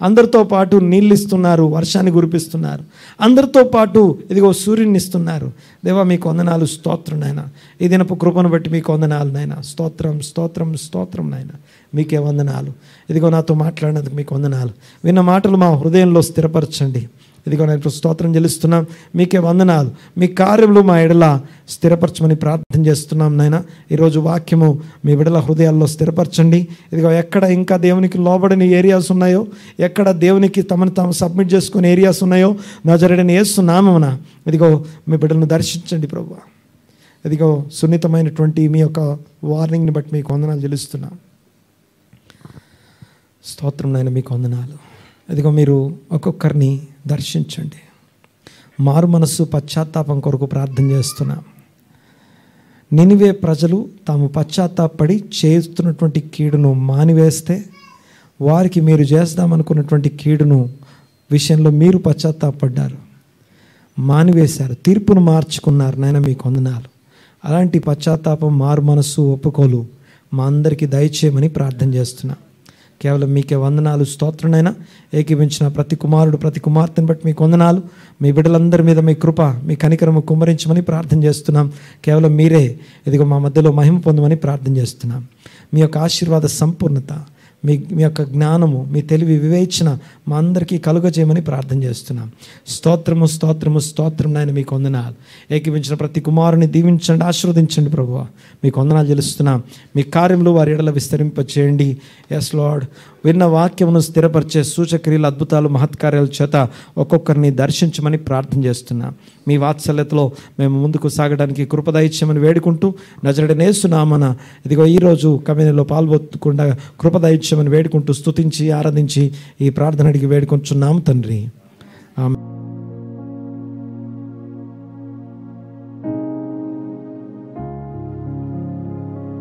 అందరితో పాటు నీళ్ళు ఇస్తున్నారు, వర్షాన్ని కురిపిస్తున్నారు. అందరితో పాటు ఇదిగో సూర్యుని ఇస్తున్నారు. దేవా మీకు వందనాలు, స్తోత్రం నాయన. ఈ దినపు కృపను బట్టి మీకు వందనాలు నాయన. స్తోత్రం నాయన. మీకే వందనాలు. ఇదిగో నాతో మాట్లాడినందుకు మీకు వందనాలు. విన్న మాటలు మా హృదయంలో స్థిరపరచండి. ఇదిగో నేను స్తోత్రం చెల్లిస్తున్నాం. మీకే వందనాలు. మీ కార్యములు మా ఎడల స్థిరపరచమని ప్రార్థన చేస్తున్నాం నాయన. ఈరోజు వాక్యము మీ బిడ్డల హృదయాల్లో స్థిరపరచండి. ఇదిగో ఎక్కడ ఇంకా దేవునికి లోబడని ఏరియాస్ ఉన్నాయో, ఎక్కడ దేవునికి తమను తాము సబ్మిట్ చేసుకునే ఏరియాస్ ఉన్నాయో, నజరేయుడైన యేసు నామమున ఇదిగో మీ బిడ్డలను దర్శించండి ప్రభువా. ఇదిగో సున్నితమైనటువంటి మీ యొక్క వార్నింగ్ని బట్టి మీకు వందనాలు చెల్లిస్తున్నాం. స్తోత్రం నాయన, మీకు వందనాలు. ఇదిగో మీరు ఒక్కొక్కరిని దర్శించండి. మారు మనస్సు పశ్చాత్తాపం కొరకు ప్రార్థన చేస్తున్నాం. నినివే ప్రజలు తాము పశ్చాత్తాపడి చేస్తున్నటువంటి కీడును మానివేస్తే, వారికి మీరు చేద్దామనుకున్నటువంటి కీడును విషయంలో మీరు పశ్చాత్తాపడ్డారు, మానివేశారు, తీర్పును మార్చుకున్నారు. నాయన మీకు వందనాలు. అలాంటి పశ్చాత్తాపం, మారు మనస్సు, ఒప్పుకోలు మా అందరికీ దయచేయమని ప్రార్థన చేస్తున్నాం. కేవలం మీకే వందనాలు, స్తోత్రనైనా. ఏకీభించిన ప్రతి కుమారుడు ప్రతి కుమార్తెను బట్టి మీకు వందనాలు. మీ బిడ్డలందరి మీద మీ కృప, మీ కనికరము కుమ్మరించమని ప్రార్థన చేస్తున్నాం. కేవలం మీరే ఇదిగో మా మధ్యలో మహిమ పొందమని ప్రార్థన చేస్తున్నాం. మీ యొక్క ఆశీర్వాద సంపూర్ణత, మీ యొక్క జ్ఞానము, మీ తెలివి, వివేచన మా అందరికీ కలుగజేయమని ప్రార్థన చేస్తున్నాం. స్తోత్రము స్తోత్రము స్తోత్రం నాయన, మీకు వందనాలు. ఏకీవించిన ప్రతి కుమారుని దీవించండి, ఆశీర్వదించండి ప్రభువా. మీకు వందనాలు చెల్లిస్తున్నాం. మీ కార్యములు వారి ఎడల విస్తరింపచేయండి. ఎస్ లార్డ్, విన్న వాక్యమును స్థిరపరిచే సూచక్రియలు, అద్భుతాలు, మహత్కార్యాల చేత ఒక్కొక్కరిని దర్శించమని ప్రార్థన చేస్తున్నాం. మీ వాత్సల్యతలో మేము ముందుకు సాగడానికి కృపదయిత్యమని వేడుకుంటూ, నజరేయుడైన యేసు నామమున ఇదిగో ఈరోజు కమ్యూనిలో పాల్గొనకుండా కృపదయిత్యమని వేడుకుంటూ, స్తుతించి ఆరాధించి ఈ ప్రార్థన అడిగి వేడుకొంచున్నాం తండ్రి. ఆమేన్.